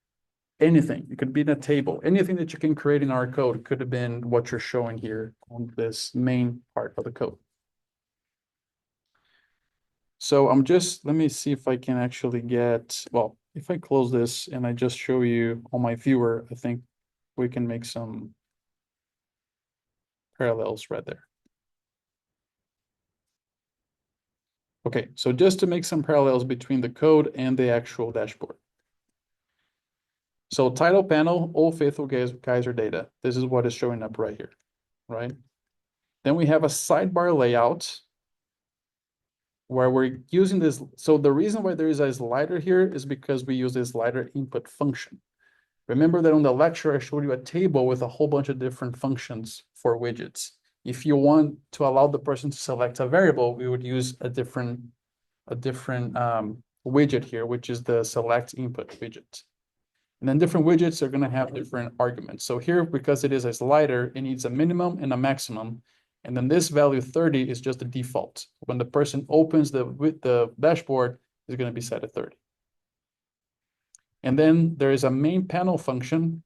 anything. It could be a table. Anything that you can create in our code could have been what you're showing here on this main part of the code. So let me see if I can actually get, well, if I close this and I just show you on my viewer, I think we can make some parallels right there. Okay, so just to make some parallels between the code and the actual dashboard. So title panel, Old Faithful Geyser data. This is what is showing up right here, right? Then we have a sidebar layout where we're using this. So the reason why there is a slider here is because we use this slider input function. Remember that on the lecture, I showed you a table with a whole bunch of different functions for widgets. If you want to allow the person to select a variable, we would use a different widget here, which is the select input widget. And then different widgets are going to have different arguments. So here, because it is a slider, it needs a minimum and a maximum. And then this value 30 is just the default. When the person opens the dashboard, it's going to be set at 30. And then there is a main panel function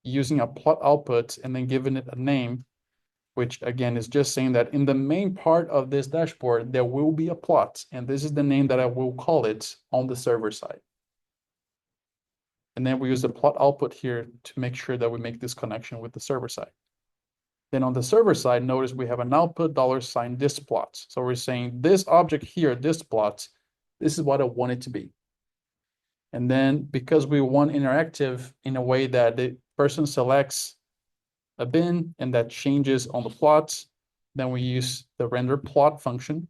using a plot output and then giving it a name, which again is just saying that in the main part of this dashboard, there will be a plot. And this is the name that I will call it on the server side. And then we use the plot output here to make sure that we make this connection with the server side. Then on the server side, notice we have an output $this plot. So we're saying this object here, this plot, this is what I want it to be. And then because we want interactive in a way that the person selects a bin and that changes on the plot, then we use the render plot function.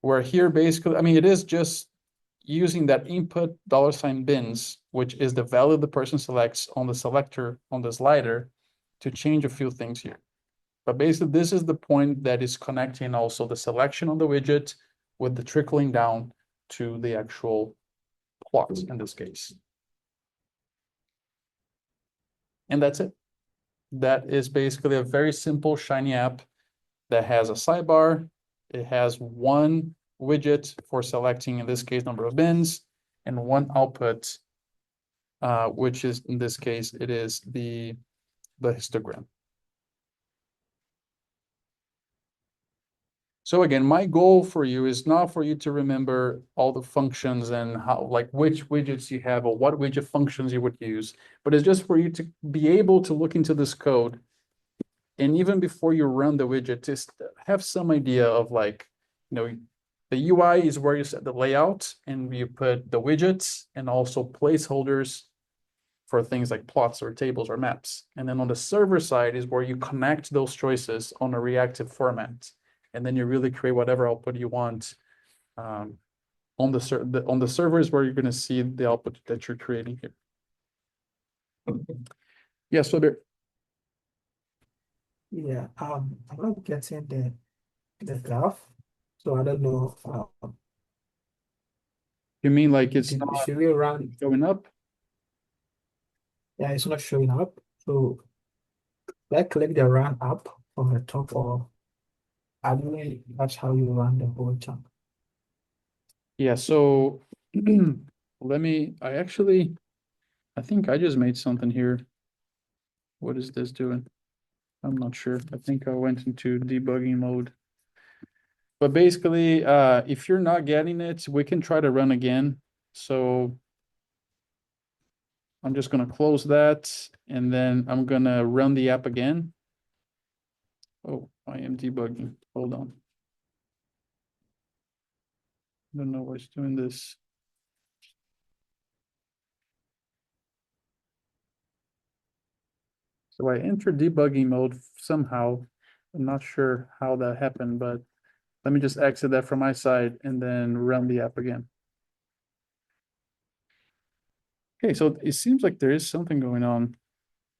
Where here basically, I mean, it is just using that input $bins, which is the value the person selects on the selector on the slider, to change a few things here. But basically, this is the point that is connecting also the selection on the widget with the trickling down to the actual plot in this case. And that's it. That is basically a very simple Shiny app that has a sidebar. It has one widget for selecting, in this case, number of bins, and one output, which is, in this case, it is the histogram. So again, my goal for you is not for you to remember all the functions and how, like which widgets you have or what widget functions you would use, but it's just for you to be able to look into this code. And even before you run the widget, just have some idea of like, the UI is where you set the layout and you put the widgets and also placeholders for things like plots or tables or maps. And then on the server side is where you connect those choices on a reactive format. And then you really create whatever output you want. On the server is where you're going to see the output that you're creating here. Yes, so there. Yeah, I'm not getting the graph, so I don't know. You mean like it's not Should we run? going up? Yeah, it's not showing up. So I click the run app for the top or I believe that's how you run the whole chunk. Yeah, so I think I just made something here. What is this doing? I'm not sure. I think I went into debugging mode. But basically, if you're not getting it, we can try to run again. So I'm just gonna close that and then I'm gonna run the app again. Oh, I am debugging. Hold on. I don't know why it's doing this. So I entered debugging mode somehow. I'm not sure how that happened, but let me just exit that from my side and then run the app again. Okay, so it seems like there is something going on,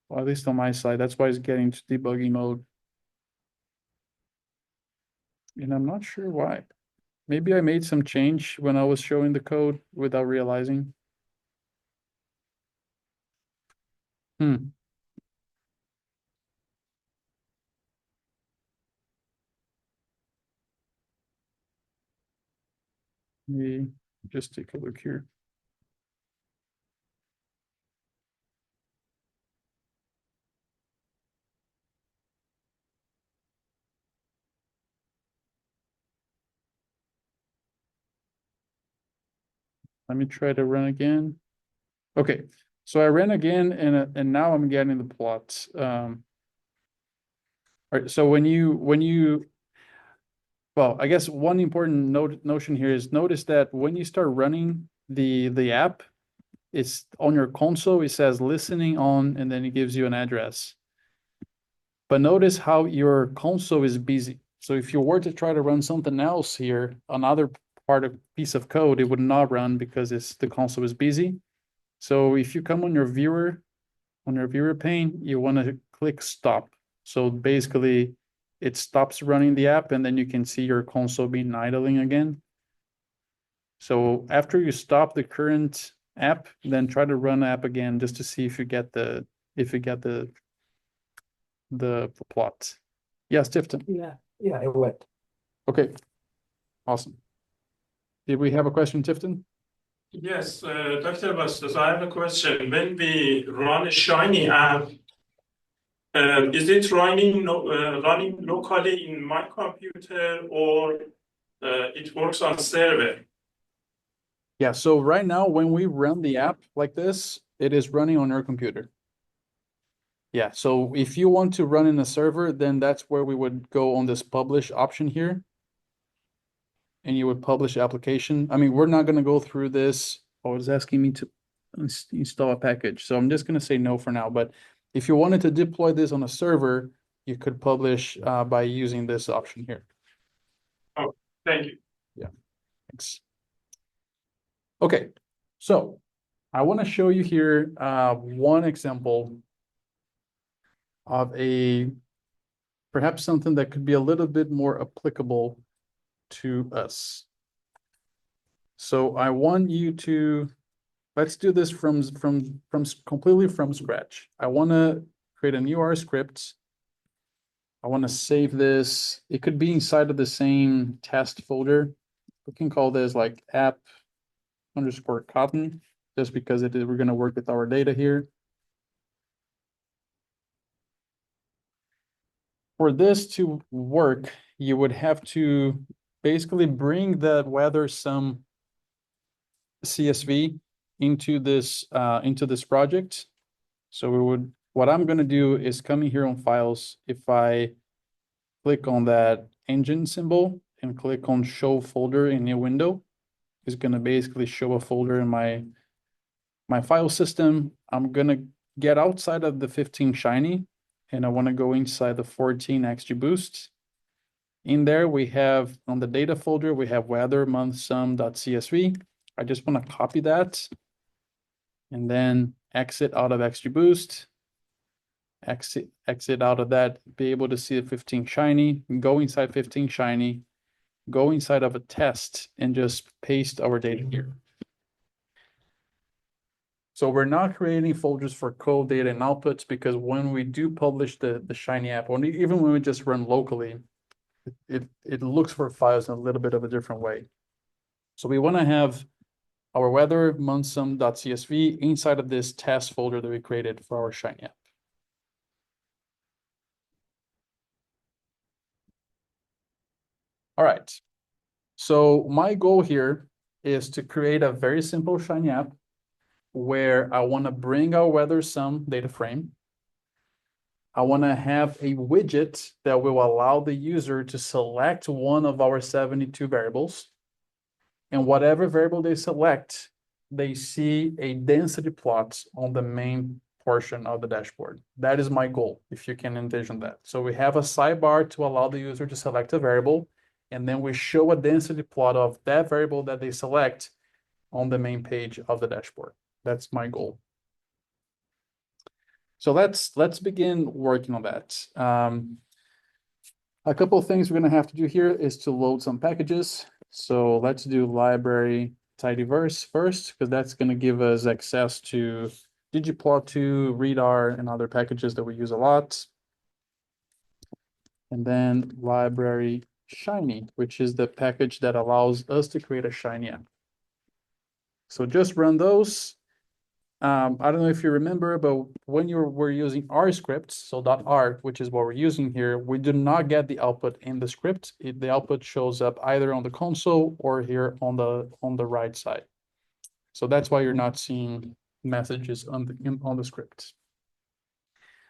or at least on my side. That's why it's getting to debugging mode. And I'm not sure why. Maybe I made some change when I was showing the code without realizing. Hmm. Let me just take a look here. Let me try to run again. Okay, so I ran again and now I'm getting the plot. All right, so well, I guess one important notion here is notice that when you start running the app, it's on your console, it says listening on, and then it gives you an address. But notice how your console is busy. So if you were to try to run something else here, another piece of code, it would not run because the console is busy. So if you come on your viewer pane, you want to click stop. So basically it stops running the app and then you can see your console being idling again. So after you stop the current app, then try to run the app again just to see if you get the plot. Yes, Tifton. Yeah, it went. Okay, awesome. Did we have a question, Tifton? Yes, Dr. Bastos, I have a question. When we run a Shiny app, is it running locally in my computer or it works on server? Yeah, so right now when we run the app like this, it is running on your computer. Yeah, so if you want to run in a server, then that's where we would go on this publish option here. And you would publish application. I mean, we're not gonna go through this. Oh, it's asking me to install a package. So I'm just gonna say no for now, but if you wanted to deploy this on a server, you could publish by using this option here. Oh, thank you. Thanks. Okay, so I want to show you here one example of perhaps something that could be a little bit more applicable to us. So I want you to, let's do this completely from scratch. I want to create a new R script. I want to save this. It could be inside of the same test folder. We can call this like app_cotton, just because we're going to work with our data here. For this to work, you would have to basically bring the WeatherSum CSV into this project. So what I'm going to do is come in here on files. If I click on that engine symbol and click on show folder in new window, it's going to basically show a folder in my file system. I'm going to get outside of the 15 Shiny and I want to go inside the 14 XGBoost. In there, we have on the data folder, we have weather month sum.csv. I just want to copy that and then exit out of XGBoost, exit out of that, be able to see the 15 Shiny, go inside 15 Shiny, go inside of a test and just paste our data here. So we're not creating folders for code data and outputs because when we do publish the Shiny app, even when we just run locally, it looks for files in a little bit of a different way. So we want to have our weather monthsum.csv inside of this test folder that we created for our Shiny app. All right. So my goal here is to create a very simple Shiny app where I want to bring our weather sum data frame. I want to have a widget that will allow the user to select one of our 72 variables. And whatever variable they select, they see a density plot on the main portion of the dashboard. That is my goal, if you can envision that. So we have a sidebar to allow the user to select a variable, and then we show a density plot of that variable that they select on the main page of the dashboard. That's my goal. So let's begin working on that. A couple of things we're going to have to do here is to load some packages. So let's do library tidyverse first, because that's going to give us access to ggplot2, readr, and other packages that we use a lot. And then library Shiny, which is the package that allows us to create a Shiny app. So just run those. I don't know if you remember, but when we're using R scripts, so .r, which is what we're using here, we do not get the output in the script. The output shows up either on the console or here on the right side. So that's why you're not seeing messages on the script.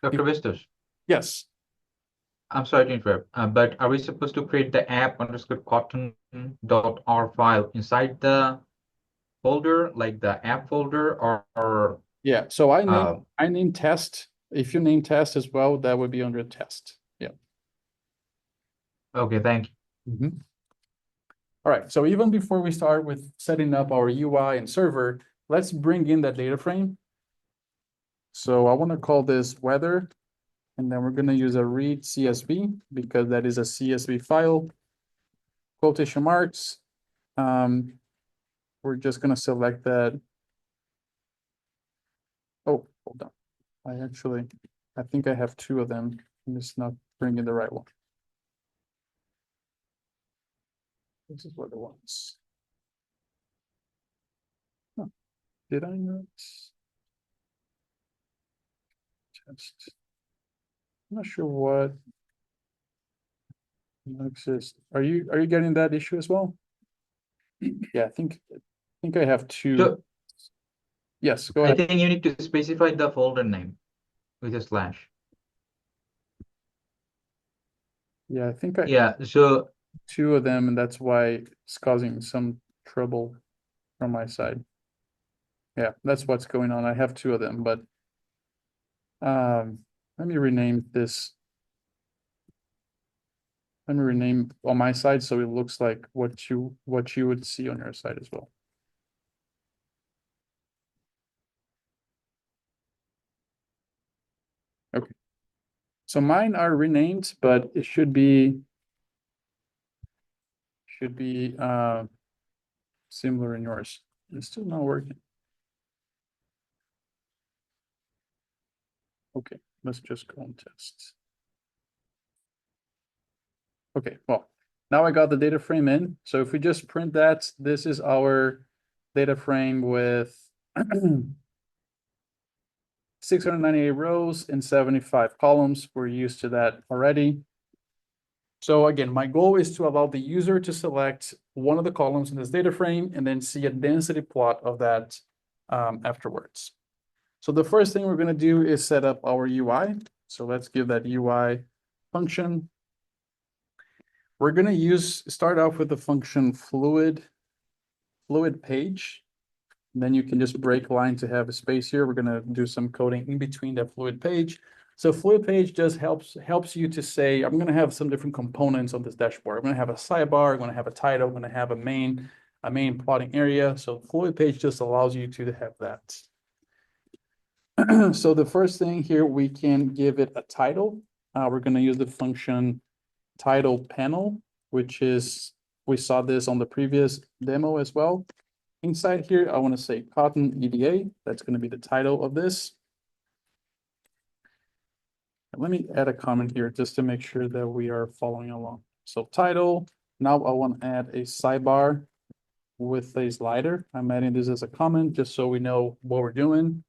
Dr. Vistos, Yes. I'm sorry to interrupt, but are we supposed to create the app_cotton.r file inside the folder, like the app folder, or Yeah. So I name test. If you name test as well, that would be under test. Yeah. okay, thank you. Mm-hmm. All right. So even before we start with setting up our UI and server, let's bring in that data frame. So I want to call this weather, and then we're going to use a read CSV because that is a CSV file. Quotation marks. We're just going to select that. Oh, hold on. I think I have two of them. I'm just not bringing the right one. This is what it wants. Huh. Did I not? Test. I'm not sure what exists. Are you getting that issue as well? Yeah, I think I have two. So Yes, go I ahead. think you need to specify the folder name with a slash. Yeah, I think I Yeah, so two of them, and that's why it's causing some trouble from my side. Yeah, that's what's going on. I have two of them, but let me rename this. Let me rename on my side so it looks like what you would see on your side as well. Okay. So mine are renamed, but it should be similar in yours. It's still not working. Okay, let's just go and test. Okay, well, now I got the data frame in. So if we just print that, this is our data frame with 698 rows and 75 columns. We're used to that already. So again, my goal is to allow the user to select one of the columns in this data frame and then see a density plot of that afterwards. So the first thing we're going to do is set up our UI. So let's give that UI function. We're going to start off with the function fluid page. And then you can just break line to have a space here. We're going to do some coding in between that fluid page. So fluid page just helps you to say, I'm going to have some different components on this dashboard. I'm going to have a sidebar, I'm going to have a title, I'm going to have a main plotting area. So fluid page just allows you to have that. So the first thing here, we can give it a title. We're going to use the function title panel, which is, we saw this on the previous demo as well. inside here, I want to say Cotton EDA. That's going to be the title of this. And let me add a comment here just to make sure that we are following along. So title, now I want to add a sidebar with a slider. I'm adding this as a comment just so we know what we're doing.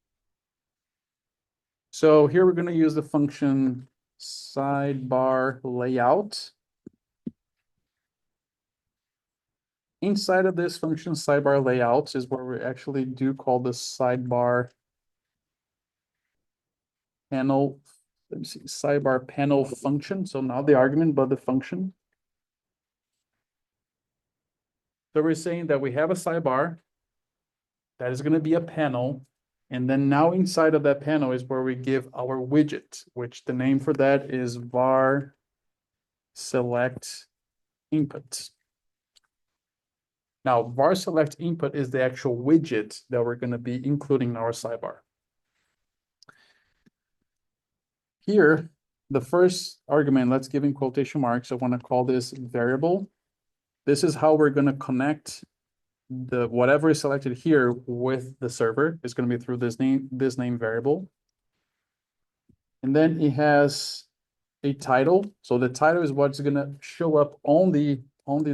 So here we're going to use the function sidebar layout. Inside of this function sidebar layouts is where we actually do call the sidebar panel. Let me see, sidebar panel function. So not the argument, but the function. So we're saying that we have a sidebar that is going to be a panel. And then now inside of that panel is where we give our widget, which the name for that is var select input. Now, var select input is the actual widget that we're going to be including in our sidebar. Here, the first argument, let's give in quotation marks. I want to call this variable. This is how we're going to connect the whatever is selected here with the server. It's going to be through this name variable. And then it has a title. So the title is what's going to show up on the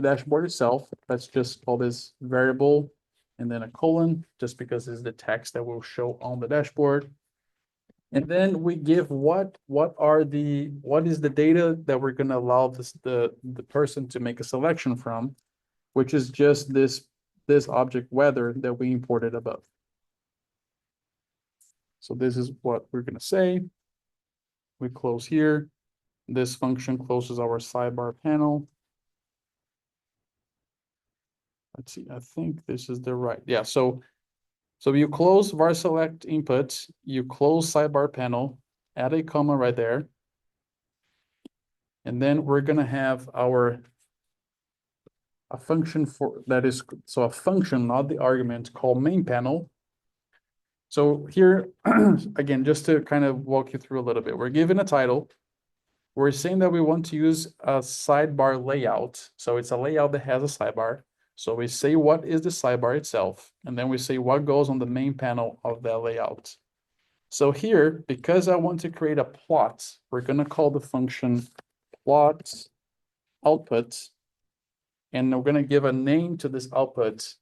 dashboard itself. Let's just call this variable and then a colon, just because it's the text that will show on the dashboard. And then we give what is the data that we're going to allow the person to make a selection from, which is just this object weather that we imported above. So this is what we're going to say. We close here. This function closes our sidebar panel. Let's see, I think this is the right. Yeah, so you close var select input, you close sidebar panel, add a comma right there. And then we're gonna have a function a function, not the argument, called main panel. So here, again, just to kind of walk you through a little bit, we're given a title. We're saying that we want to use a sidebar layout. So it's a layout that has a sidebar. So we say what is the sidebar itself, and then we say what goes on the main panel of that layout. So here, because I want to create a plot, we're going to call the function plot output, and we're going to give a name to this output.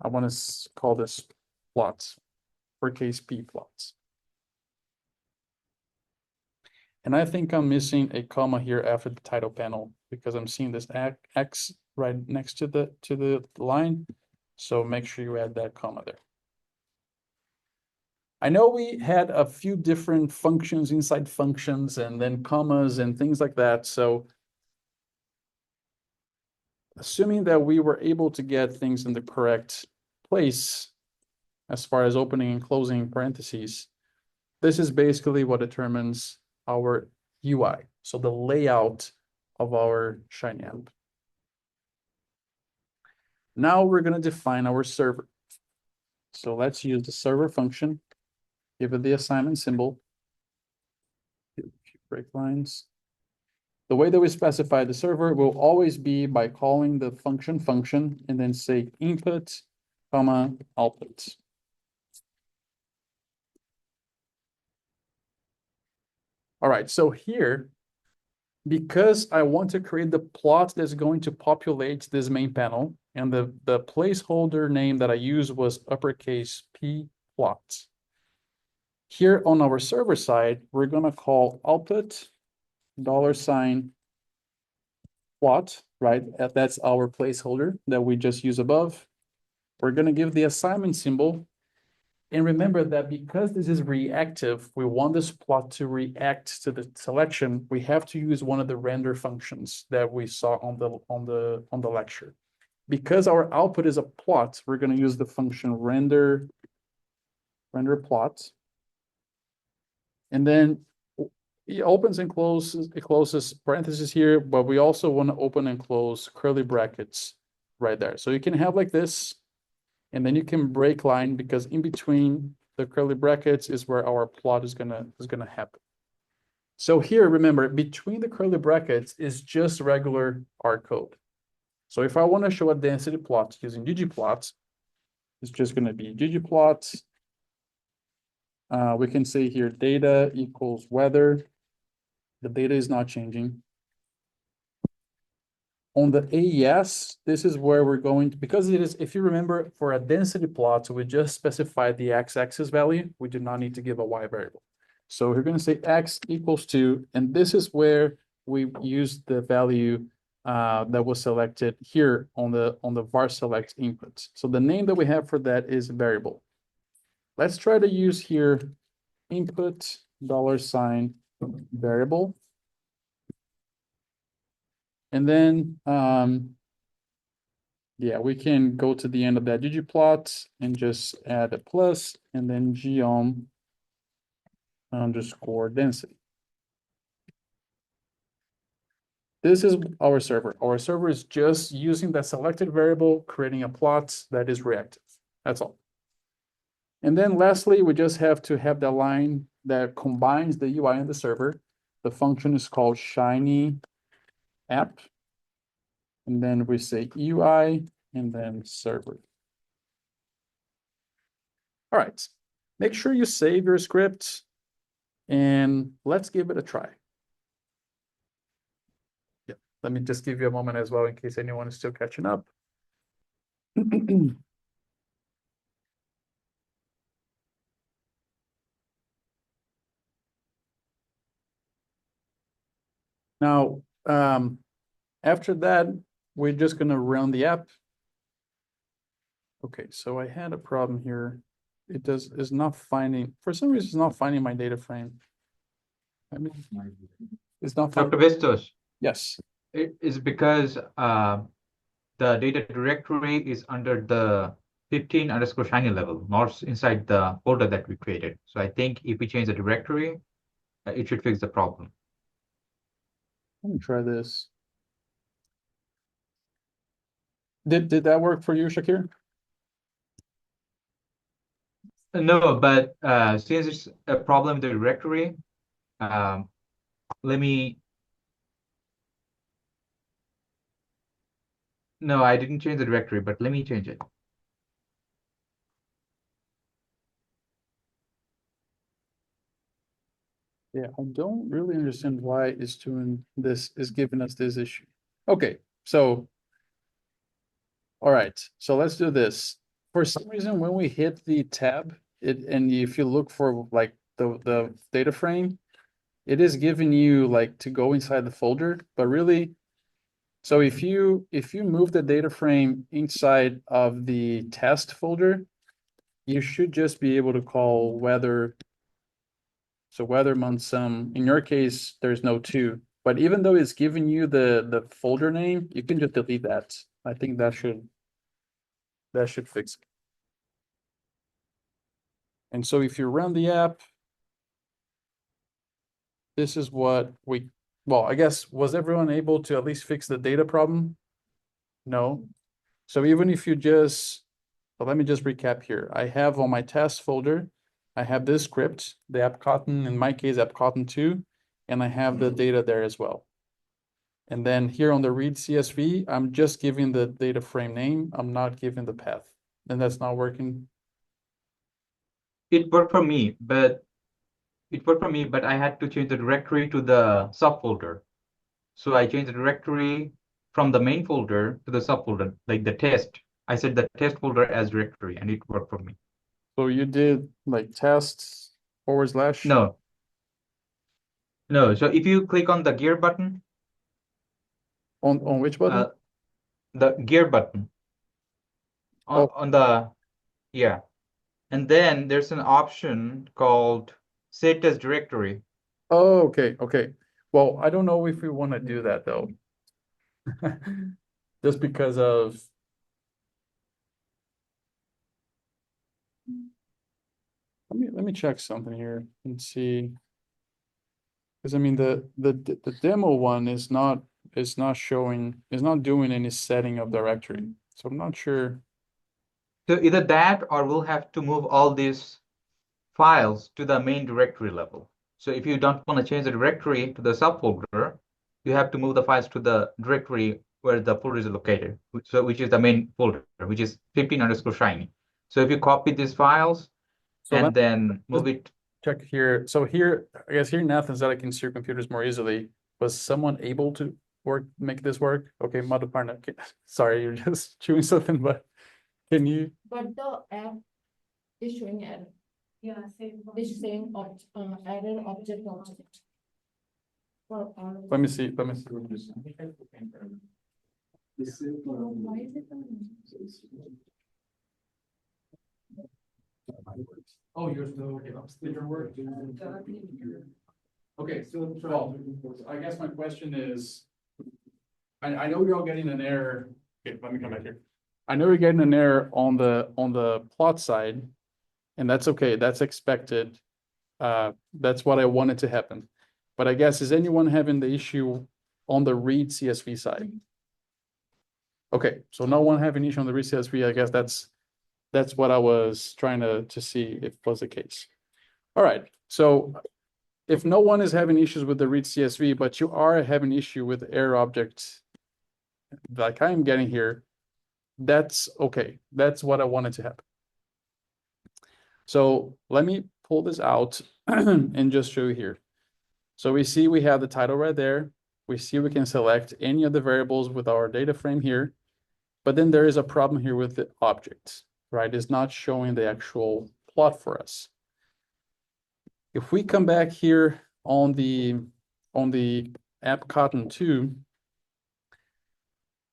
I want to call this plot, for case P plots. And I think I'm missing a comma here after the title panel because I'm seeing this X right next to the line. So make sure you add that comma there. I know we had a few different functions inside functions and then commas and things like that. So assuming that we were able to get things in the correct place as far as opening and closing parentheses, this is basically what determines our UI. So the layout of our Shiny app. Now we're going to define our server. So let's use the server function, give it the assignment symbol, break lines. The way that we specify the server will always be by calling the function and then say input, comma, output. All right, so here, because I want to create the plot that's going to populate this main panel, and the placeholder name that I used was uppercase P plot. Here on our server side, we're going to call output $sign plot, right? That's our placeholder that we just used above. We're going to give the assignment symbol. And remember that because this is reactive, we want this plot to react to the selection. We have to use one of the render functions that we saw on the lecture. Because our output is a plot, we're going to use the function render plot. And then it opens and closes, it closes parentheses here, but we also want to open and close curly brackets right there. So you can have like this, and then you can break line because in between the curly brackets is where our plot is gonna happen. So here, remember, between the curly brackets is just regular R code. So if I want to show a density plot using ggplot, is just gonna be ggplot. We can say here data equals weather. The data is not changing. On the AES, this is where we're going to, because it is, if you remember, for a density plot, we just specified the x-axis value. We do not need to give a y variable. So we're going to say x equals 2, and this is where we use the value that was selected here on the var select input. So the name that we have for that is variable. Let's try to use here input $ variable. And then, yeah, we can go to the end of that ggplot and just add a plus and then geom underscore density. This is our server. Our server is just using that selected variable, creating a plot that is reactive. That's all. And then lastly, we just have to have the line that combines the UI and the server. The function is called Shiny app. And then we say UI and then server. All right, make sure you save your script and let's give it a try. Yeah, let me just give you a moment as well in case anyone is still catching up. Now, after that, we're just gonna run the app. Okay, so I had a problem here. Is not finding, for some reason, it's not finding my data frame. I mean, it's not Dr. finding, Vestos, yes. it is because the data directory is under the 15_shiny level, not inside the folder that we created. So I think if we change the directory, it should fix the problem. Let me try this. Did that work for you, Shakir? No, but since it's a problem in the directory, let me. No, I didn't change the directory, but let me change it. Yeah, I don't really understand why it's doing this, is giving us this issue. Okay, so. All right, so let's do this. For some reason, when we hit the tab, and if you look for like the data frame, it is giving you like to go inside the folder, but really, so if you move the data frame inside of the test folder, you should just be able to call weather. So weather sum, in your case, there's no 2, but even though it's giving you the folder name, you can just delete that. I think that should fix it. And so if you run the app, this is what well, I guess, was everyone able to at least fix the data problem? No. So even if you just, well, let me just recap here. I have on my test folder, I have this script, the AppCotton, in my case, AppCotton 2, and I have the data there as well. And then here on the read CSV, I'm just giving the data frame name. I'm not giving the path. And that's not working. It worked for me, but I had to change the directory to the subfolder. So I changed the directory from the main folder to the subfolder, like the test. I set the test folder as directory, and it worked for me. So you did like tests / No. So if you click on the gear button, on which button? the gear button on the, yeah. And then there's an option called set as directory. Oh, okay. Well, I don't know if we want to do that though. Just because of. Let me check something here and see. Because I mean the demo one is not doing any setting of directory. So I'm not sure. So either that or we'll have to move all these files to the main directory level. So if you don't want to change the directory to the subfolder, you have to move the files to the directory where the folder is located, so which is the main folder, which is 15_shiny. So if you copy these files So and let then move it, check here. So here, I guess here in Athens that I can see your computers more easily. Was someone able to make this work? Okay, Madhuparna, sorry, you're just chewing something, but can you? But the app is showing error. Yeah, same. It's saying error object. For all. Let me see. Why is it? Oh, yours no, okay, different work. Okay, so, well, I guess my question is, I know you're all getting an error. Okay, let me come back here. I know you're getting an error on the plot side, and that's okay, that's expected. That's what I wanted to happen. But I guess, is anyone having the issue on the read CSV side? Okay, so no one having issue on the read CSV, I guess that's what I was trying to see if was the case. All right, so if no one is having issues with the read CSV, but you are having issue with error objects like I am getting here, that's okay. That's what I wanted to happen. So let me pull this out and just show you here. So we see we have the title right there. We see we can select any of the variables with our data frame here, but then there is a problem here with the object, right? It's not showing the actual plot for us. If we come back here on the app Cotton 2,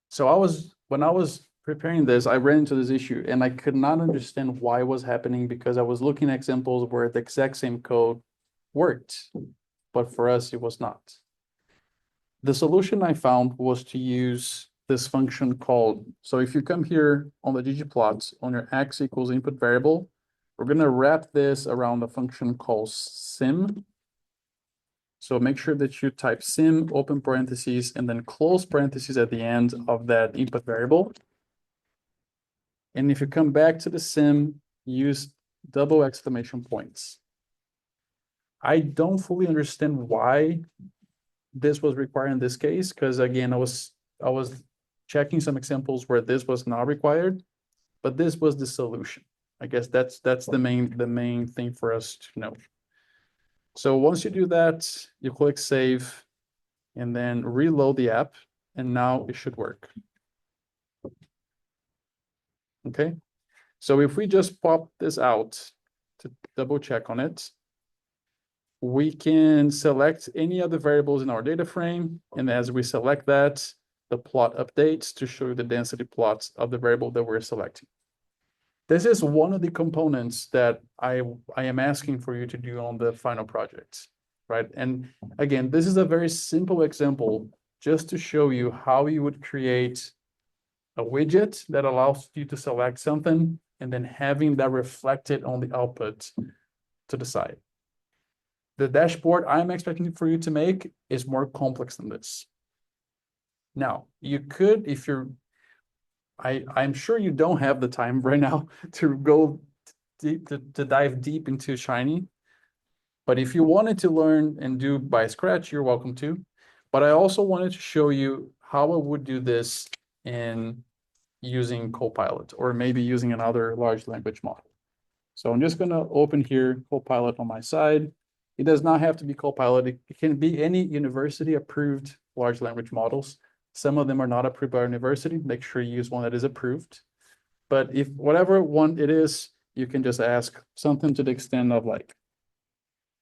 so when I was preparing this, I ran into this issue and I could not understand why it was happening because I was looking at examples where the exact same code worked, but for us, it was not. The solution I found was to use this function called, so if you come here on the ggplot on your x equals input variable, we're going to wrap this around a function called sim. So make sure that you type sim, open parentheses, and then close parentheses at the end of that input variable. And if you come back to the sim, use double exclamation points. I don't fully understand why this was required in this case, because again, I was checking some examples where this was not required, but this was the solution. I guess that's the main thing for us to know. So once you do that, you click save and then reload the app, and now it should work. Okay, so if we just pop this out to double check on it, we can select any of the variables in our data frame, and as we select that, the plot updates to show you the density plots of the variable that we're selecting. This is one of the components that I am asking for you to do on the final project, right? And again, this is a very simple example just to show you how you would create a widget that allows you to select something and then having that reflected on the output to the side. The dashboard I'm expecting for you to make is more complex than this. Now, you could, if you're, I'm sure you don't have the time right now to go deep, to dive deep into Shiny. But if you wanted to learn and do by scratch, you're welcome to. But I also wanted to show you how I would do this in using Copilot or maybe using another large language model. So I'm just going to open here Copilot on my side. It does not have to be Copilot. It can be any university approved large language models. Some of them are not approved by our university. Make sure you use one that is approved. But if whatever one it is, you can just ask something to the extent of like,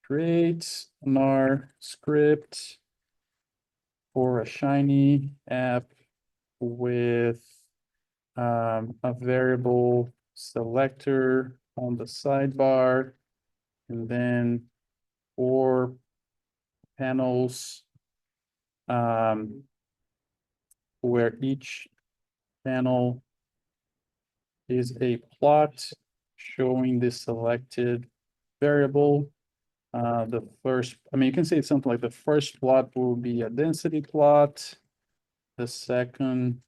create an R script for a Shiny app with a variable selector on the sidebar, and then 4 panels where each panel is a plot showing the selected variable. The first, I mean, you can say something like the first plot will be a density plot. The second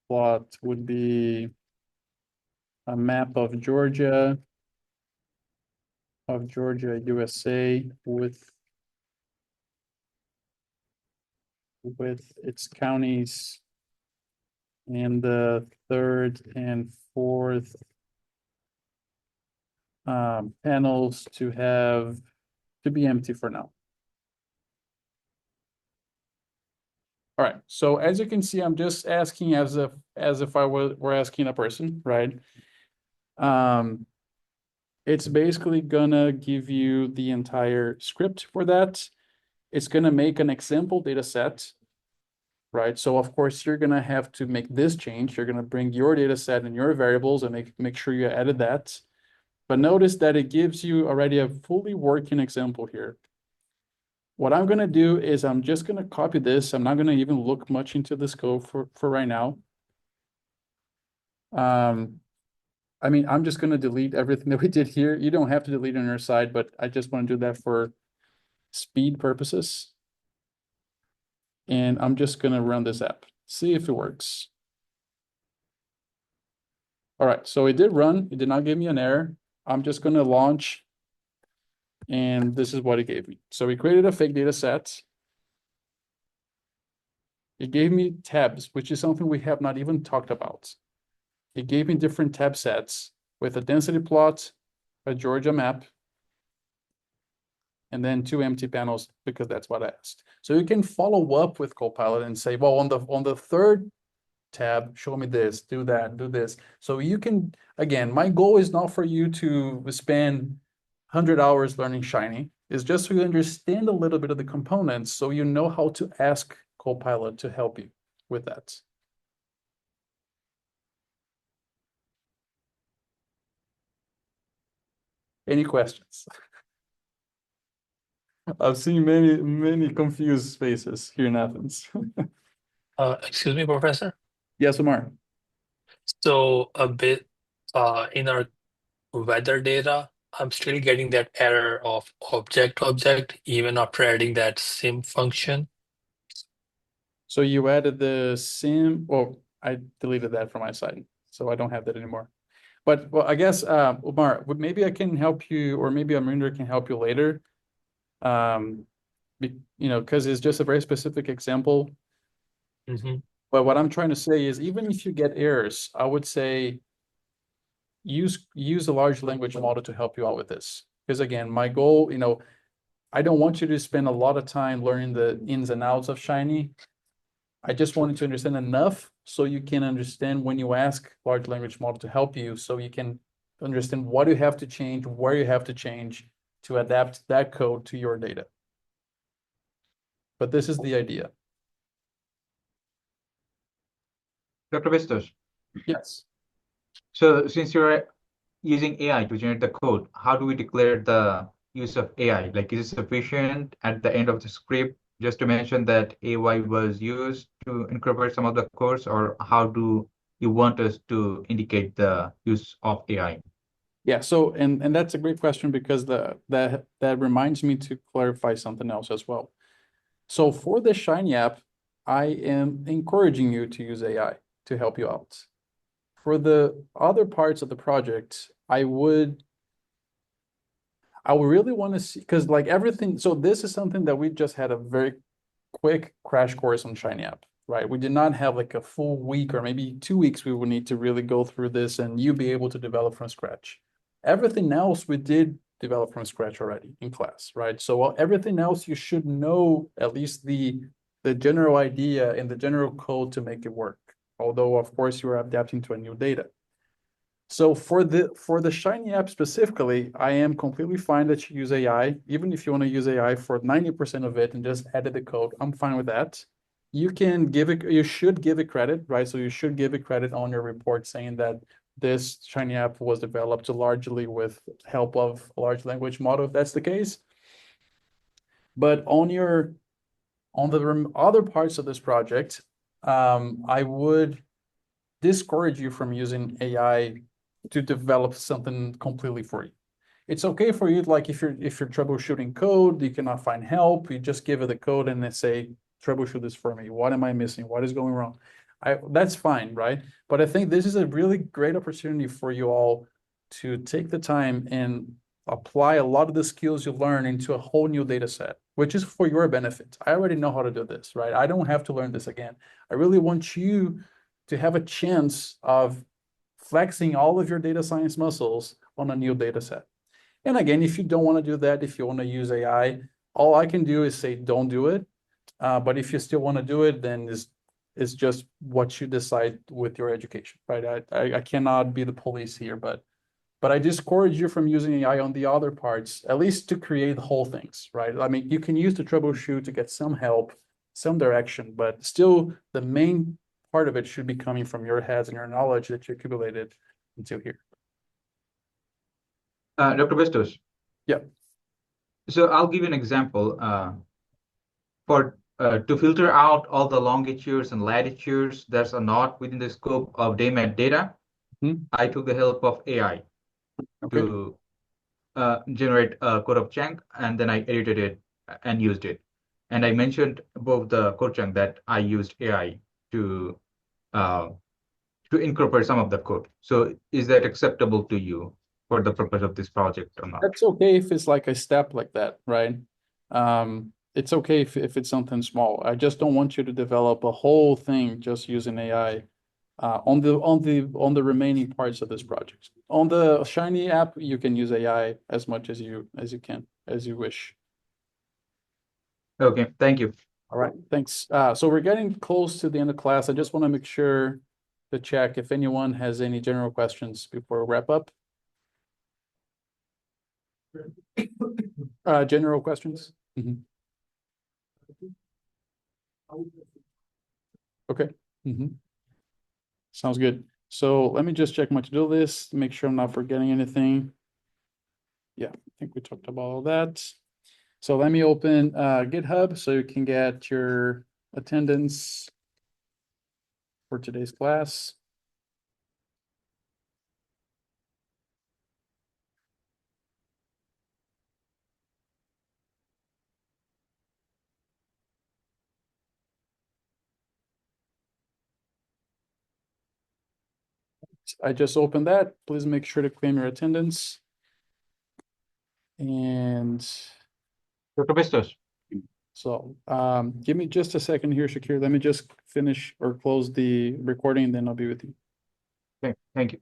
plot would be a map of Georgia, USA with its counties and the third and fourth panels to be empty for now. All right, so as you can see, I'm just asking as if I were asking a person, right? It's basically gonna give you the entire script for that. It's gonna make an example data set, right? So of course, you're gonna have to make this change. You're gonna bring your data set and your variables and make sure you added that. But notice that it gives you already a fully working example here. What I'm gonna do is I'm just gonna copy this. I'm not gonna even look much into this code for right now. I mean, I'm just gonna delete everything that we did here. You don't have to delete on your side, but I just want to do that for speed purposes. And I'm just gonna run this app, see if it works. All right, so it did run. It did not give me an error. I'm just gonna launch, and this is what it gave me. So we created a fake data set. It gave me tabs, which is something we have not even talked about. It gave me different tab sets with a density plot, a Georgia map, and then 2 empty panels because that's what I asked. So you can follow up with Copilot and say, well, on the third tab, show me this, do that, do this. So you can, again, my goal is not for you to spend 100 hours learning Shiny. It's just so you understand a little bit of the components so you know how to ask Copilot to help you with that. Any questions? I've seen many confused faces here in Athens. Excuse me, Professor. Yes, Omar. So a bit in our weather data, I'm still getting that error of object even after adding that sim function. So you added the sim, well, I deleted that from my side, so I don't have that anymore. But well, I guess Omar, maybe I can help you, or maybe Amrinder can help you later. Because it's just a very specific example. Mm-hmm. But what I'm trying to say is, even if you get errors, I would say use a large language model to help you out with this. Because again, my goal, I don't want you to spend a lot of time learning the ins and outs of Shiny. I just wanted to understand enough so you can understand when you ask large language model to help you, so you can understand what you have to change, where you have to change to adapt that code to your data. But this is the idea. Dr. Vistos, Yes. so since you're using AI to generate the code, how do we declare the use of AI? Like, is it sufficient at the end of the script just to mention that AI was used to incorporate some of the codes, or how do you want us to indicate the use of AI? Yeah, so and that's a great question, because that reminds me to clarify something else as well. So for the Shiny app, I am encouraging you to use AI to help you out. For the other parts of the project, I would really want to see, because like everything, so this is something that we just had a very quick crash course on Shiny app, right? We did not have like a full week or maybe 2 weeks. We would need to really go through this and you be able to develop from scratch. Everything else we did develop from scratch already in class, right? So everything else you should know at least the general idea and the general code to make it work. Although of course you are adapting to a new data. So for the Shiny app specifically, I am completely fine that you use AI. Even if you want to use AI for 90% of it and just edit the code, I'm fine with that. You should give it credit, right? So you should give it credit on your report saying that this Shiny app was developed largely with help of a large language model, if that's the case. But on the other parts of this project, I would discourage you from using AI to develop something completely for you. It's okay for you, like if you're troubleshooting code, you cannot find help, you just give it the code and then say, troubleshoot this for me. What am I missing? What is going wrong? That's fine, right? But I think this is a really great opportunity for you all to take the time and apply a lot of the skills you learn into a whole new data set, which is for your benefit. I already know how to do this, right? I don't have to learn this again. I really want you to have a chance of flexing all of your data science muscles on a new data set. And again, if you don't want to do that, if you want to use AI, all I can do is say, don't do it. But if you still want to do it, then it's just what you decide with your education, right? I cannot be the police here, but I discourage you from using AI on the other parts, at least to create whole things, right? I mean, you can use the troubleshoot to get some help, some direction, but still the main part of it should be coming from your heads and your knowledge that you accumulated until here. Dr. Bustos. Yeah. So I'll give you an example. To filter out all the longitudes and latitudes that are not within the scope of DayMed data, I took the help of AI to generate a code of chunk, and then I edited it and used it. And I mentioned above the code chunk that I used AI to incorporate some of the code. So is that acceptable to you for the purpose of this project or not? That's okay if it's like a step like that, right? It's okay if it's something small. I just don't want you to develop a whole thing just using AI on the remaining parts of this project. On the Shiny app, you can use AI as much as you can, as you wish. Okay, thank you. All right, thanks. So we're getting close to the end of class. I just want to make sure to check if anyone has any general questions before we wrap up. General questions? Okay. Sounds good. So let me just check my to-do list, make sure I'm not forgetting anything. Yeah, I think we talked about all that. So let me open GitHub so you can get your attendance for today's class. I just opened that. Please make sure to claim your attendance. And Dr. Bustos. so give me just a second here, Shakir. Let me just finish or close the recording, then I'll be with you. Okay, thank you.